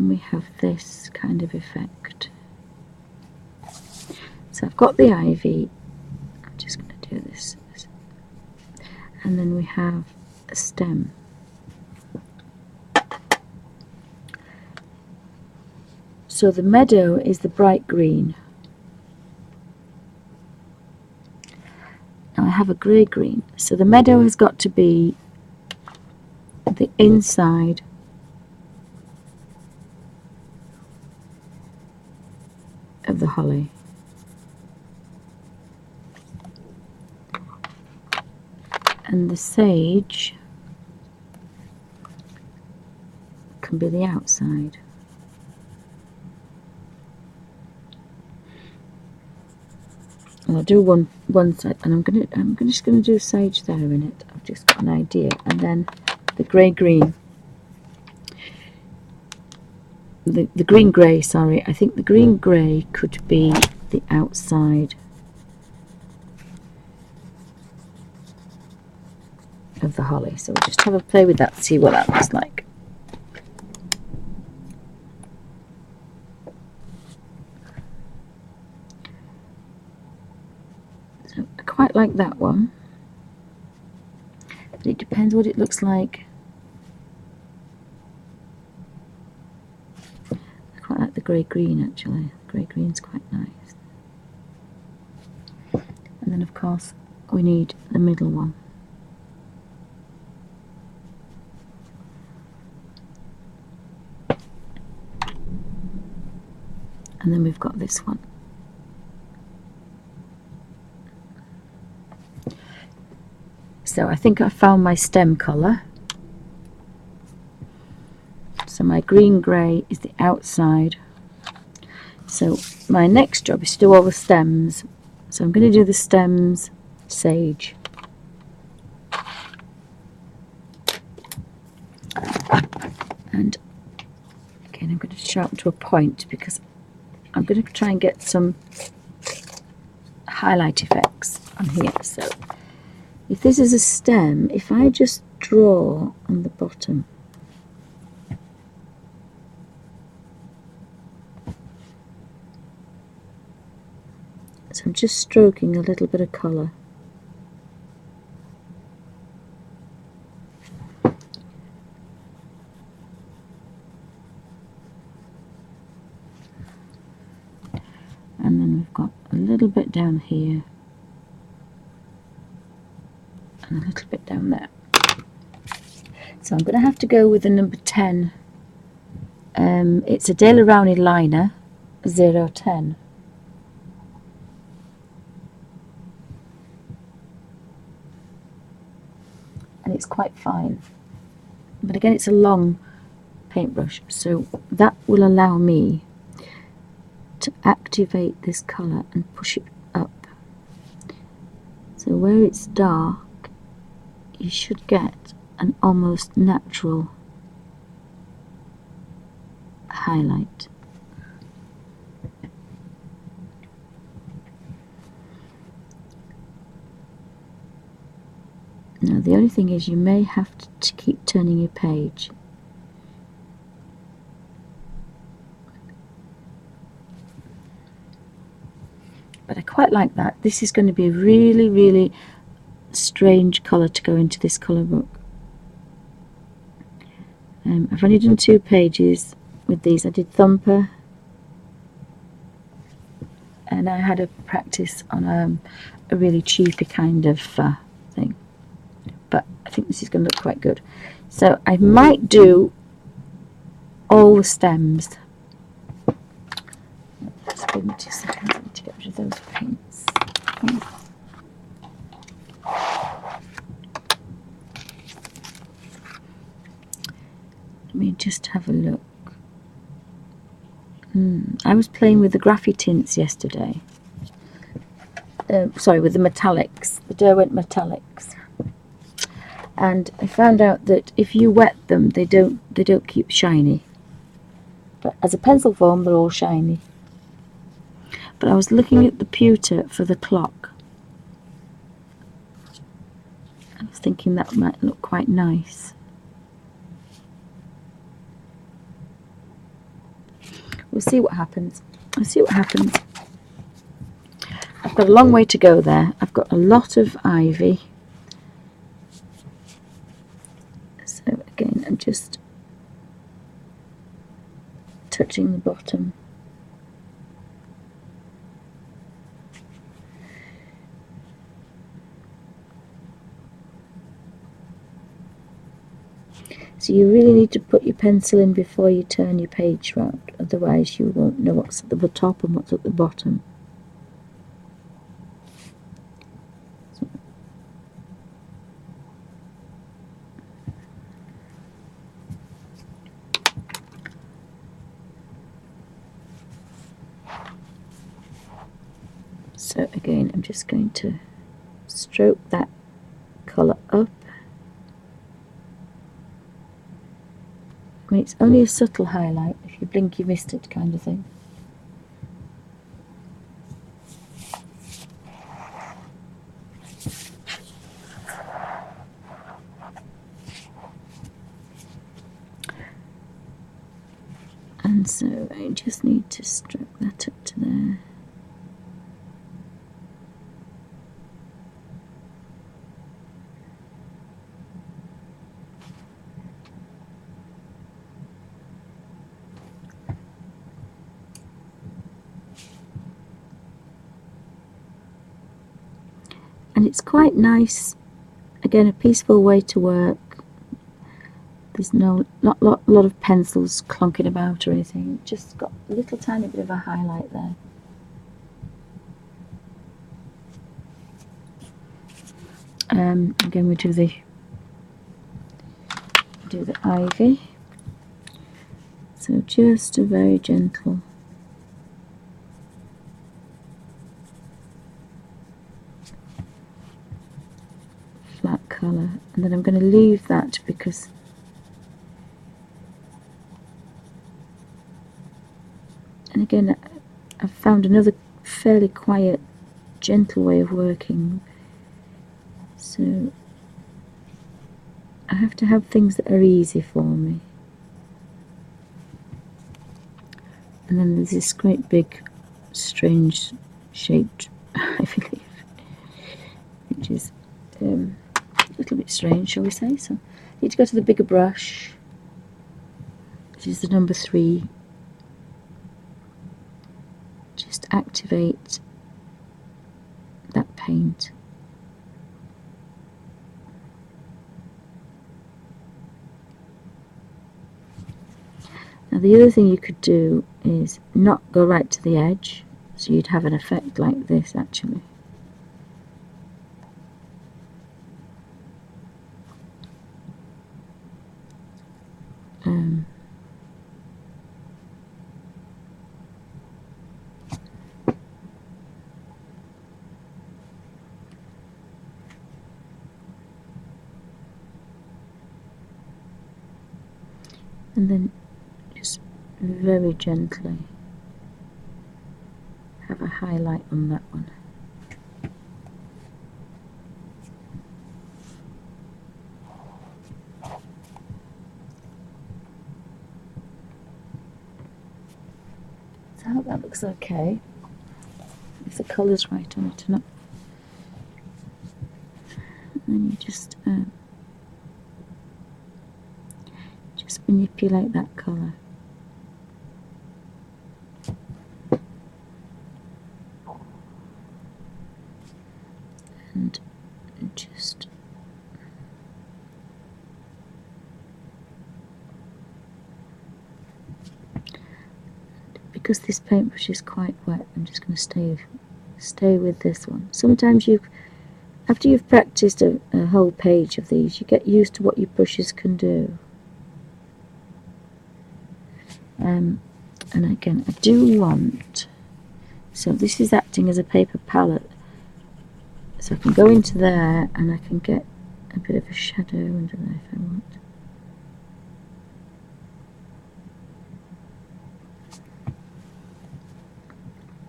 we have this kind of effect. So I've got the ivy, I'm just going to do this, and then we have a stem. So the meadow is the bright green. Now I have a grey green, so the meadow has got to be the inside of the holly. And the sage can be the outside. And I'll do one side, and I'm just gonna do sage there in it. I've just got an idea, and then the grey green, the green grey. Sorry, I think the green grey could be the outside of the holly. So we'll just have a play with that, see what that looks like. So I quite like that one, but it depends what it looks like. I quite like the grey green actually. The grey green's quite nice. And then of course we need the middle one. And then we've got this one. So I think I found my stem colour. So my green grey is the outside. So my next job is to do all the stems. So I'm going to do the stems sage. And again I'm going to sharpen to a point because I'm going to try and get some highlight effects on here. So if this is a stem, if I just draw on the bottom, so I'm just stroking a little bit of colour. And then we've got a little bit down here and a little bit down there. So I'm going to have to go with the number 10. It's a Daler Rowney liner 010. And it's quite fine. But again, it's a long paintbrush, so that will allow me to activate this colour and push it up. So where it's dark, you should get an almost natural highlight. Now the only thing is you may have to keep turning your page. But I quite like that. This is going to be a really, really strange colour to go into this colour book. I've only done 2 pages with these. I did Thumper and I had a practice on a really cheapy kind of thing. But I think this is going to look quite good. So I might do all the stems. Just give me 2 seconds. I need to get rid of those paints. Let me just have a look. I was playing with the Graffy tints yesterday. Sorry, with the metallics, the Derwent metallics, and I found out that if you wet them, they don't keep shiny. But as a pencil form, they're all shiny. But I was looking at the pewter for the clock. I was thinking that might look quite nice. We'll see what happens. I'll see what happens. I've got a long way to go there. I've got a lot of ivy. So again, I'm just touching the bottom. So you really need to put your pencil in before you turn your page round, otherwise you won't know what's at the top and what's at the bottom. So again, I'm just going to stroke that colour up. I mean, it's only a subtle highlight. If you blink, you missed it, kind of thing. And so I just need to stroke that up to there. And it's quite nice, again, a peaceful way to work. There's not a lot of pencils clunking about or anything. Just got a little tiny bit of a highlight there. Again, we do the ivy. So just a very gentle flat colour, and then I'm going to leave that because and again I've found another fairly quiet, gentle way of working. So I have to have things that are easy for me. And then there's this great big strange shaped ivy leaf, which is a little bit strange, shall we say. So I need to go to the bigger brush, which is the number 3. Just activate that paint. Now the other thing you could do is not go right to the edge, so you'd have an effect like this actually. And then just very gently have a highlight on that one. So I hope that looks okay, if the colour's right on it or not. And then you just manipulate that colour. And just because this paintbrush is quite wet, I'm just going to stay with this one. Sometimes after you've practiced a whole page of these, you get used to what your brushes can do. And again, I do want, so this is acting as a paper palette, so I can go into there and I can get a bit of a shadow under there if I want.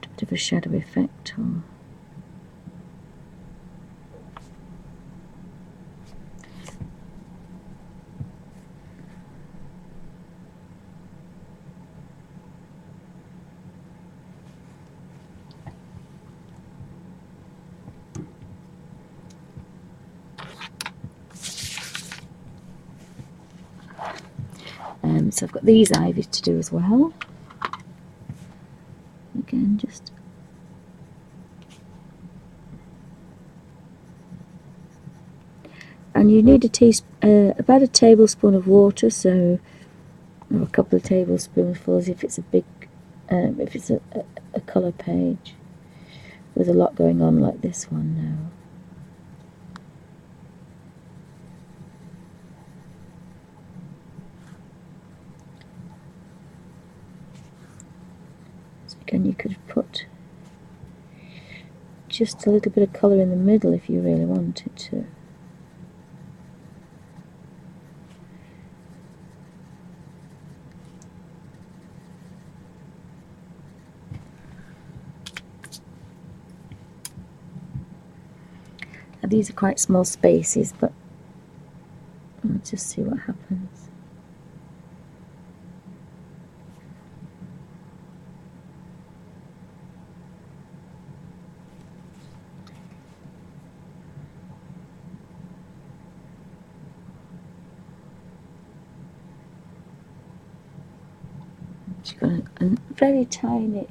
A bit of a shadow effect, or so I've got these ivies to do as well. Again, just and you need about a tablespoon of water, so or a couple of tablespoonfuls if it's a big, if it's a colour page with a lot going on like this one now. So again, you could put just a little bit of colour in the middle if you really wanted to. Now, these are quite small spaces, but let's just see what happens. She's got a very tiny,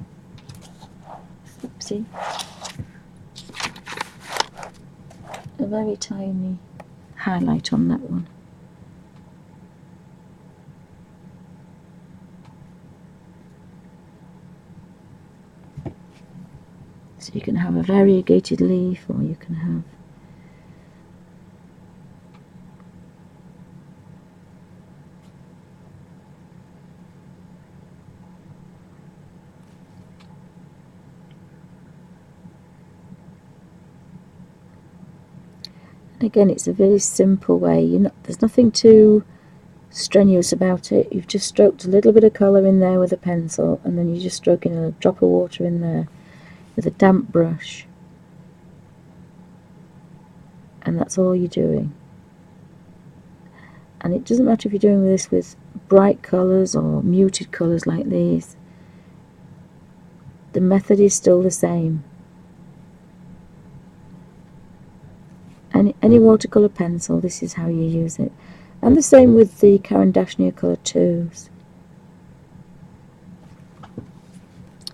oopsie, a very tiny highlight on that one. So you can have a variegated leaf, or you can have again, it's a very simple way. There's nothing too strenuous about it. You've just stroked a little bit of colour in there with a pencil, and then you're just stroking a drop of water in there with a damp brush, and that's all you're doing. And it doesn't matter if you're doing this with bright colours or muted colours like these, the method is still the same. Any watercolour pencil, this is how you use it. And the same with the Caran d'Achener Colour 2s.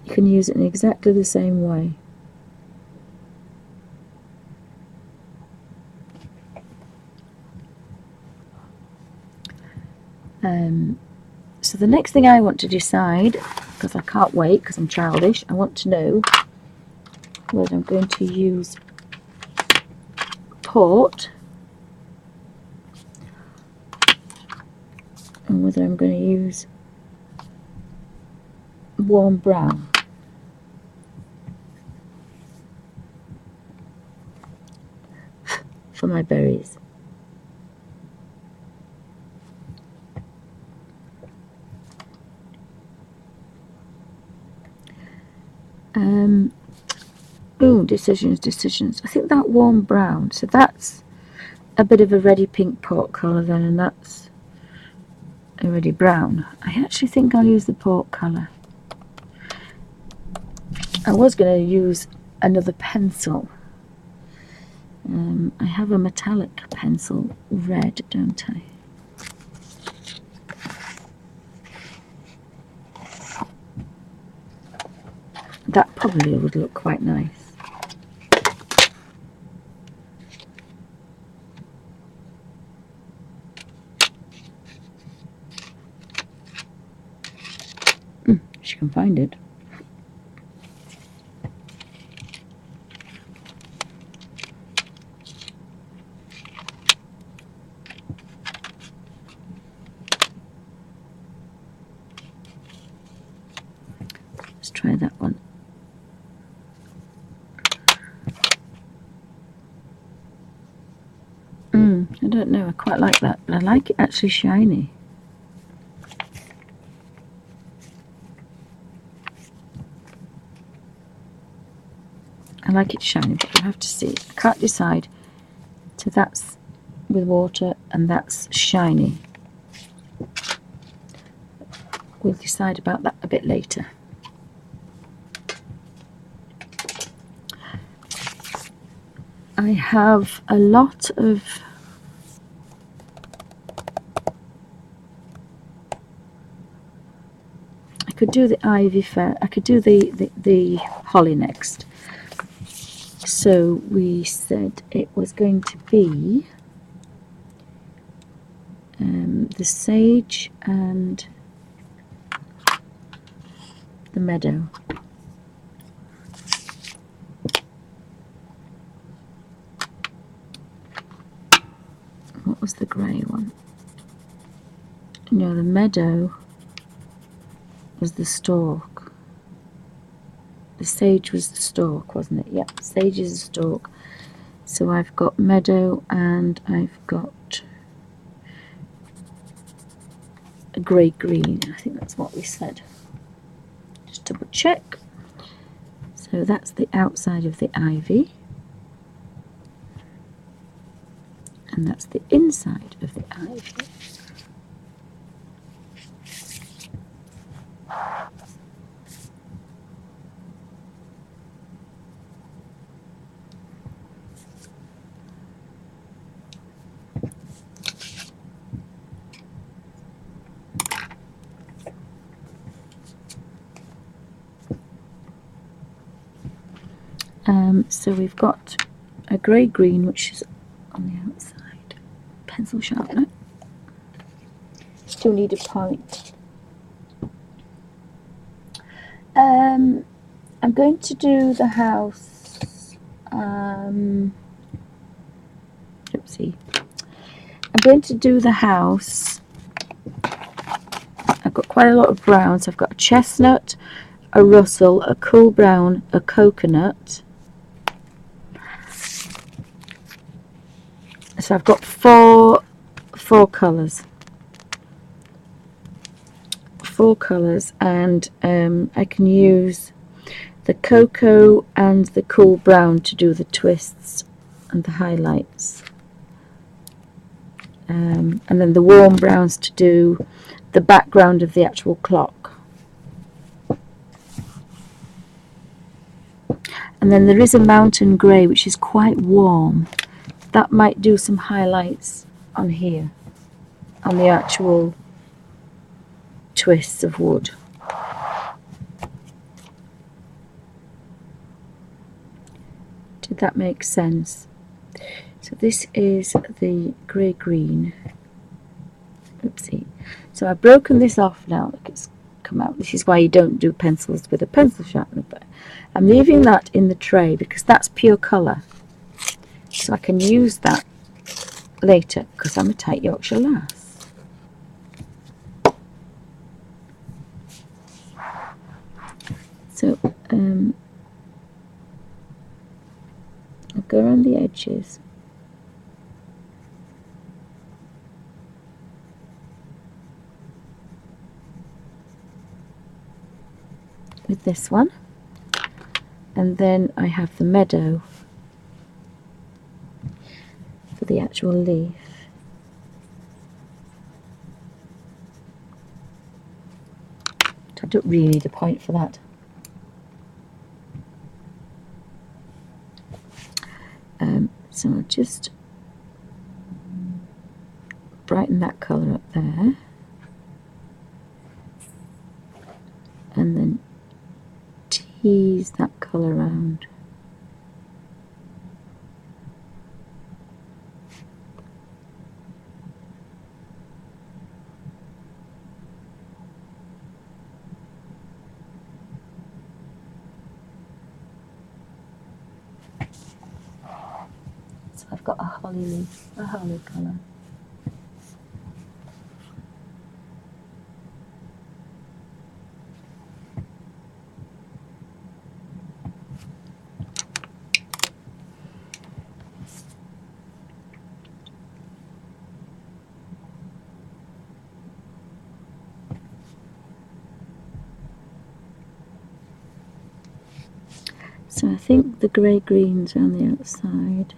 You can use it in exactly the same way. So the next thing I want to decide, because I can't wait because I'm childish, I want to know whether I'm going to use port and whether I'm going to use warm brown. For my berries. Decisions. I think that warm brown, so that's a bit of a reddy pink port colour then, and that's a reddy brown. I actually think I'll use the port colour. I was going to use another pencil. I have a metallic pencil, red, don't I? That probably would look quite nice. She can find it. try that one. I don't know, I quite like that, but I like it actually shiny. I like it shiny, but we'll have to see. I can't decide. So that's with water and that's shiny. We'll decide about that a bit later. I have a lot of I could do the ivy fair. I could do the holly next. So we said it was going to be the sage and the meadow. What was the grey one? No, the meadow was the stalk. The sage was the stalk, wasn't it? Yep, sage is the stalk. So I've got meadow and I've got a grey-green. I think that's what we said. Just double check. So that's the outside of the ivy. And that's the inside of the ivy. So we've got a grey-green, which is on the outside. Pencil sharpener. Still need a point. I'm going to do the house. Oopsie. I'm going to do the house. I've got quite a lot of browns. I've got a chestnut, a Russell, a cool brown, a coconut. So I've got four colours. Four colours, and I can use the cocoa and the cool brown to do the twists and the highlights. And then the warm browns to do the background of the actual clock. And then there is a mountain grey which is quite warm. That might do some highlights on here, on the actual twists of wood. Did that make sense? So this is the grey-green. Oopsie. So I've broken this off now. Look, it's come out. This is why you don't do pencils with a pencil sharpener. But I'm leaving that in the tray because that's pure colour. So I can use that later because I'm a tight Yorkshire lass. So I'll go around the edges. With this one, and then I have the meadow for the actual leaf. I don't really need a point for that. So I'll just brighten that colour up there, and then tease that colour around. So I've got a holly leaf, a holly colour. So I think the grey-greens are on the outside.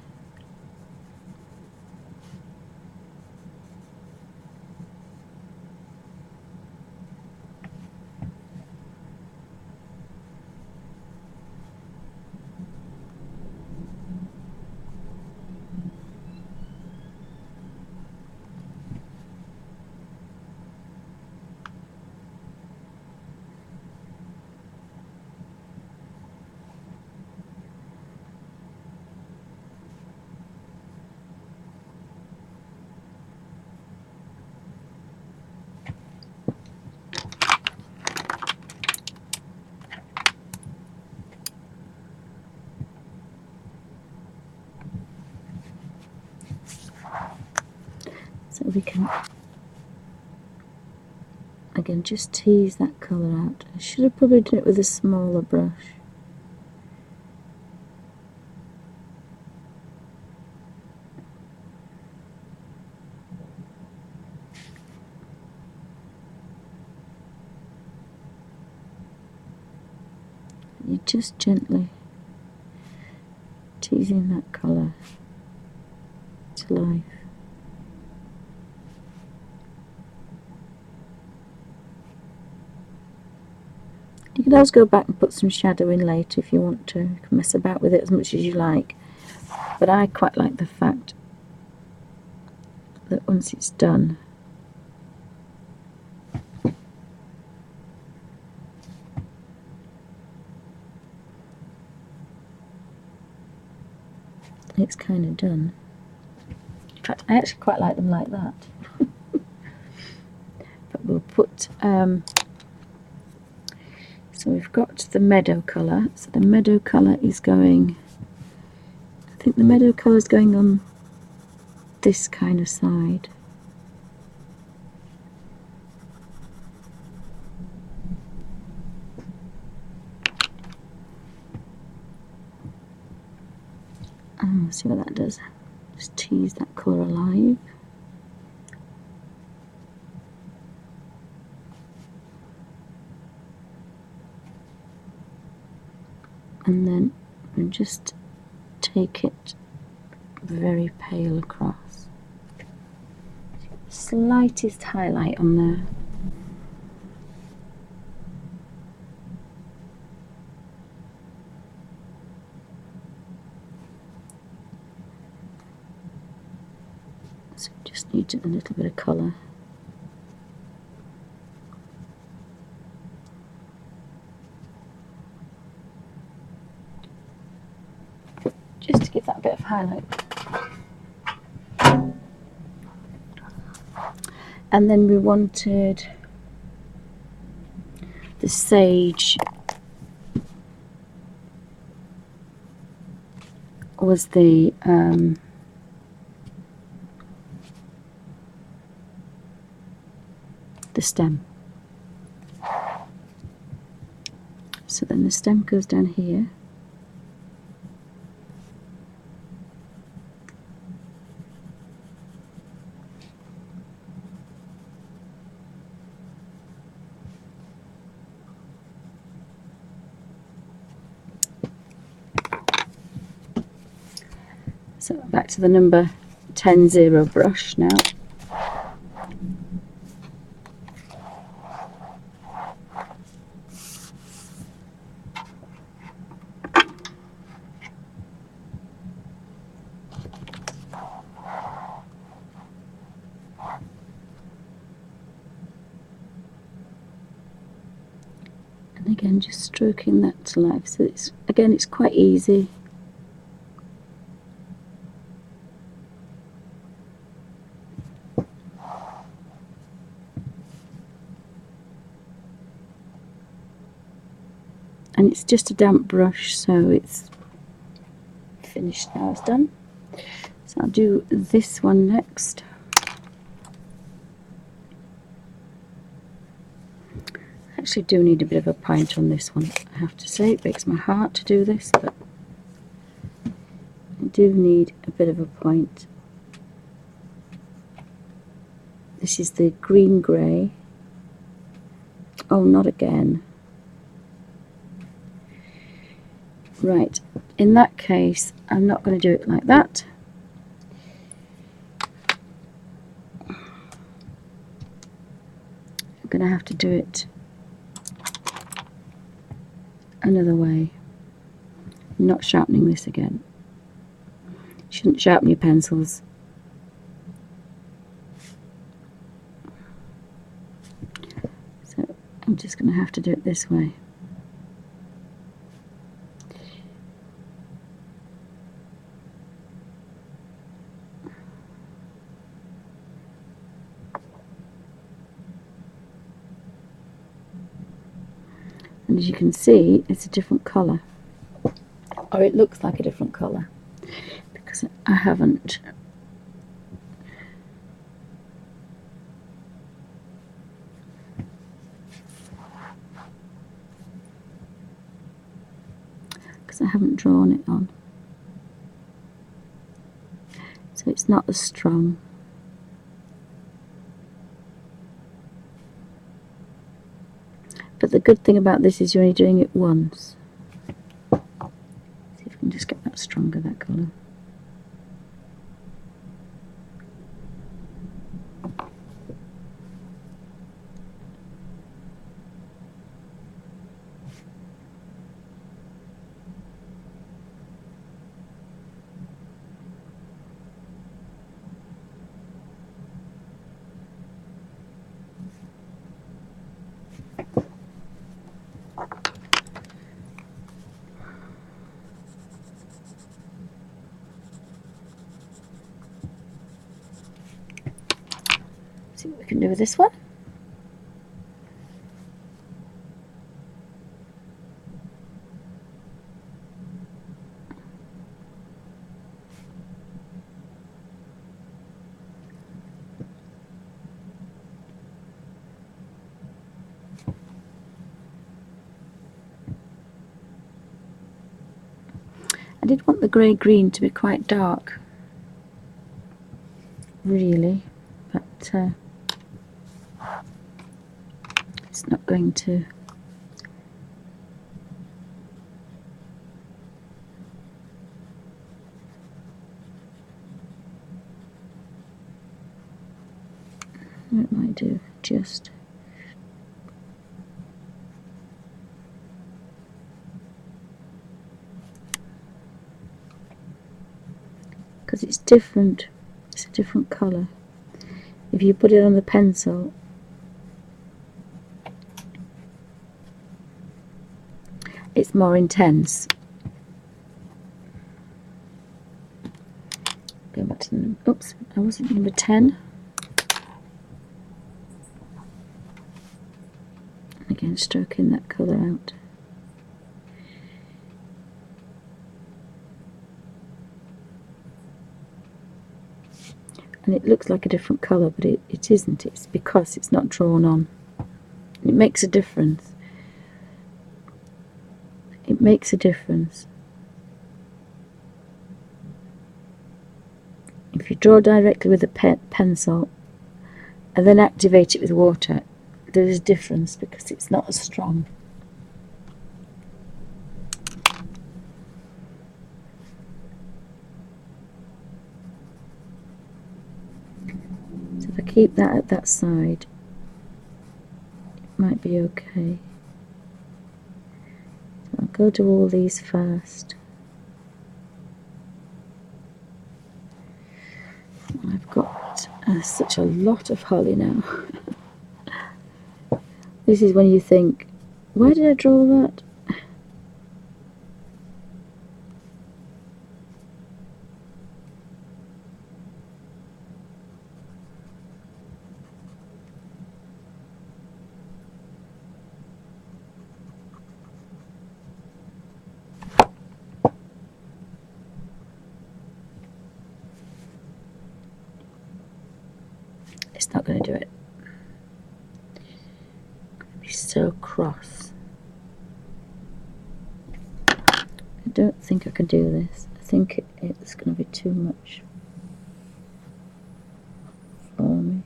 So we can, again, just tease that colour out. I should have probably done it with a smaller brush. You're just gently teasing that colour to life. You can always go back and put some shadow in later if you want to. You can mess about with it as much as you like. But I quite like the fact that once it's done, it's kind of done. In fact, I actually quite like them like that. But we'll put, so we've got the meadow colour. So the meadow colour is going, I think the meadow colour is going on this kind of side. See what that does. Just tease that colour alive. And then we'll just take it very pale across. Slightest highlight on there. So just need a little bit of colour. Just to give that a bit of highlight. And then we wanted the sage was the stem. So then the stem goes down here. So back to the number 10-0 brush now. And again, just stroking that to life. So it's, again, it's quite easy. And it's just a damp brush, so it's finished now, it's done. So I'll do this one next. I actually do need a bit of a point on this one, I have to say. It breaks my heart to do this, but I do need a bit of a point. This is the green grey. Oh, not again. Right, in that case, I'm not going to do it like that. I'm going to have to do it another way. I'm not sharpening this again. You shouldn't sharpen your pencils. So I'm just going to have to do it this way. And as you can see, it's a different colour, or it looks like a different colour, because I haven't drawn it on, so it's not as strong. But the good thing about this is you're only doing it once. See if we can just get that stronger, that colour. See what we can do with this one. I did want the grey-green to be quite dark, really, but it's not going to. What might I do? Just because it's different, it's a different colour. If you put it on the pencil, it's more intense. Go back to the, oops, I wasn't number 10. Again, stroking that colour out. And it looks like a different colour, but it isn't. It's because it's not drawn on. It makes a difference. It makes a difference. If you draw directly with a pencil and then activate it with water, there is a difference because it's not as strong. So if I keep that at that side, it might be okay. So I'll go to all these first. I've got such a lot of holly now. This is when you think, why did I draw that? It's not going to do it. Be so cross. I don't think I can do this. I think it's going to be too much for me.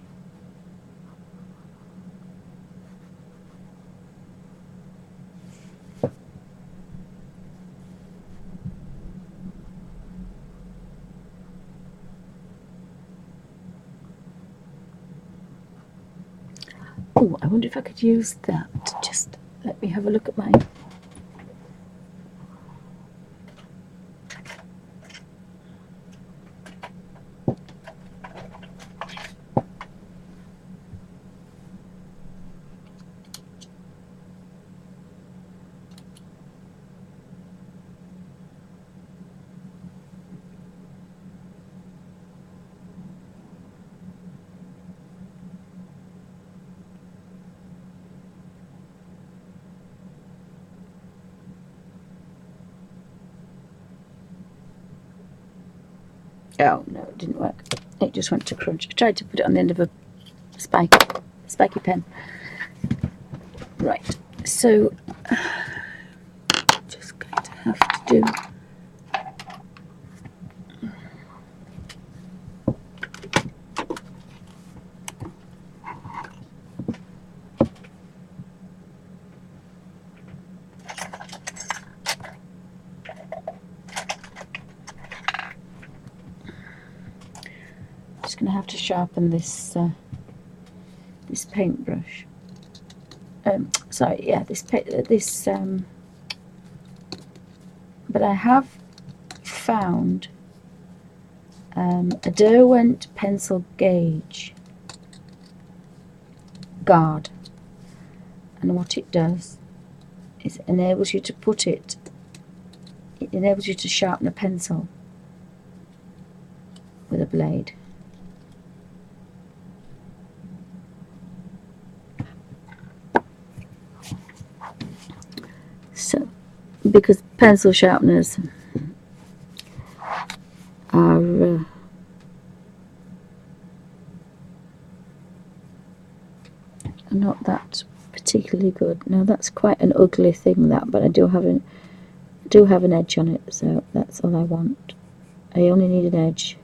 Oh, I wonder if I could use that. Just let me have a look at my... Oh, no, it didn't work. It just went to crunch. I tried to put it on the end of a spiky pen. Right, so just going to have to do... Just going to have to sharpen this this paintbrush. Sorry, yeah, but I have found a Derwent pencil gauge guard, and what it does is it enables you to it enables you to sharpen a pencil with a blade. So, because pencil sharpeners are not that particularly good. Now that's quite an ugly thing, that, but I do have an edge on it, so that's all I want. I only need an edge.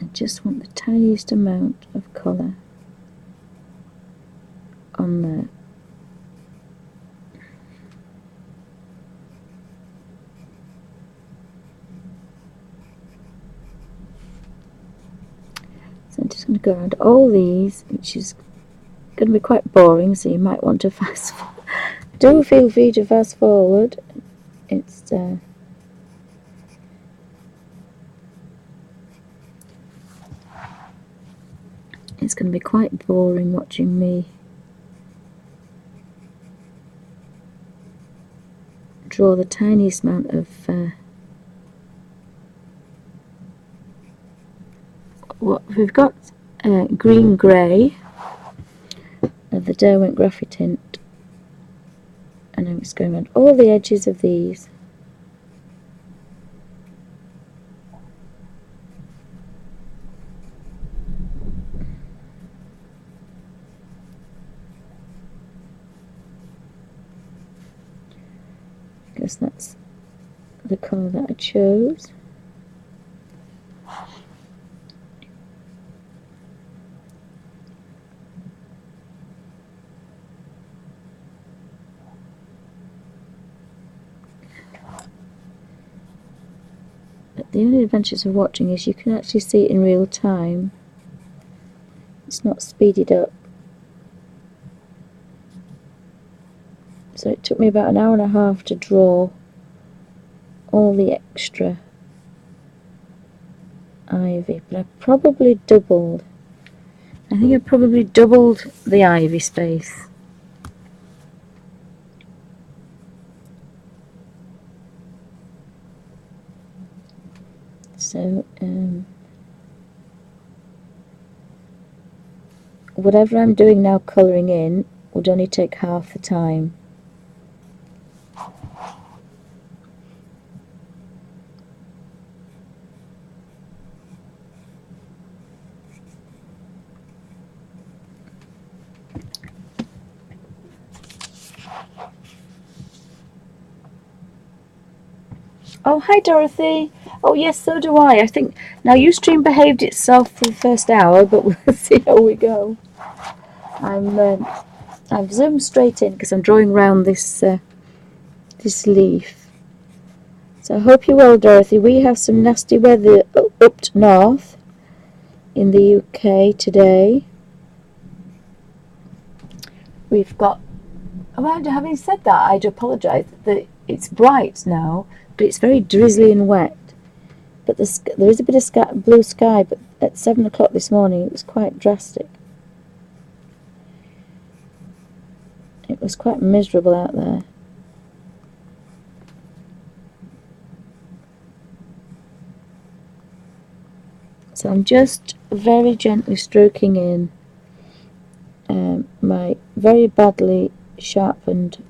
I just want the tiniest amount of colour on there. So I'm just going to go around all these, which is going to be quite boring, so you might want to fast forward. Do feel free to fast forward. It's going to be quite boring watching me draw the tiniest amount of what we've got. Green grey of the Derwent Graphitint, and I'm just going around all the edges of these. Because that's the colour that I chose. But the only advantage of watching is you can actually see it in real time. It's not speeded up. So it took me about an hour and a half to draw all the extra ivy, but I probably doubled. I think I probably doubled the ivy space. So whatever I'm doing now colouring in would only take half the time. Oh, hi Dorothy. Oh yes, so do I. I think now Ustream behaved itself for the first hour, but we'll see how we go. I've zoomed straight in because I'm drawing around this this leaf. So I hope you're well, Dorothy. We have some nasty weather up north in the UK today. We've got. Amanda, having said that, I'd apologise that it's bright now, but it's very drizzly and wet. But there is a bit of blue sky, but at 7 o'clock this morning it was quite drastic. It was quite miserable out there. So I'm just very gently stroking in my very badly sharpened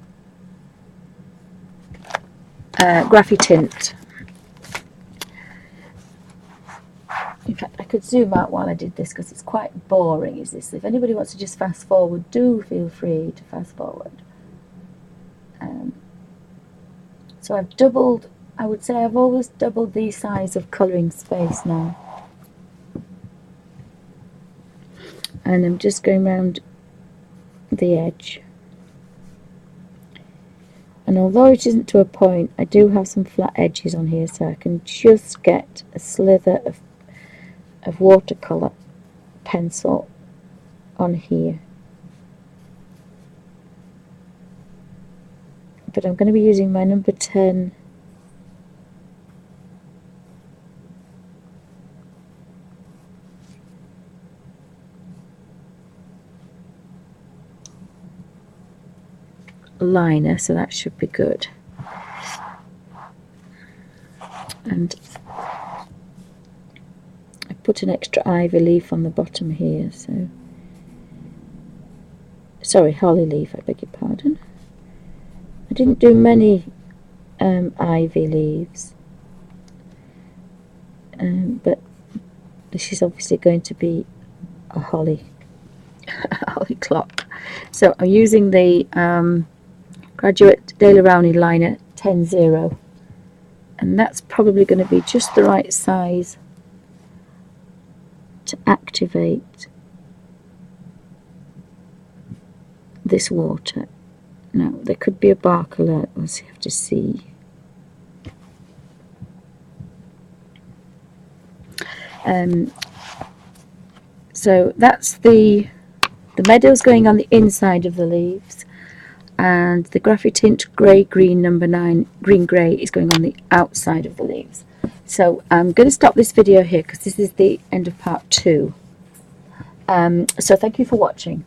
graphy tint. In fact, I could zoom out while I did this because it's quite boring, is this? If anybody wants to just fast forward, do feel free to fast forward. So I've doubled, I would say I've always doubled the size of colouring space now. And I'm just going round the edge. And although it isn't to a point, I do have some flat edges on here, so I can just get a slither of watercolour pencil on here. But I'm going to be using my number 10 liner, so that should be good. And I put an extra ivy leaf on the bottom here, so sorry, holly leaf, I beg your pardon. I didn't do many ivy leaves, but this is obviously going to be a holly holly clock. So I'm using the Graduate Daler Rowney liner 10-0, and that's probably going to be just the right size to activate this water. Now there could be a bark alert, we'll have to see. So that's the meadows going on the inside of the leaves, and the graphy tint grey green number 9 green grey is going on the outside of the leaves. So I'm going to stop this video here because this is the end of part 2. So thank you for watching.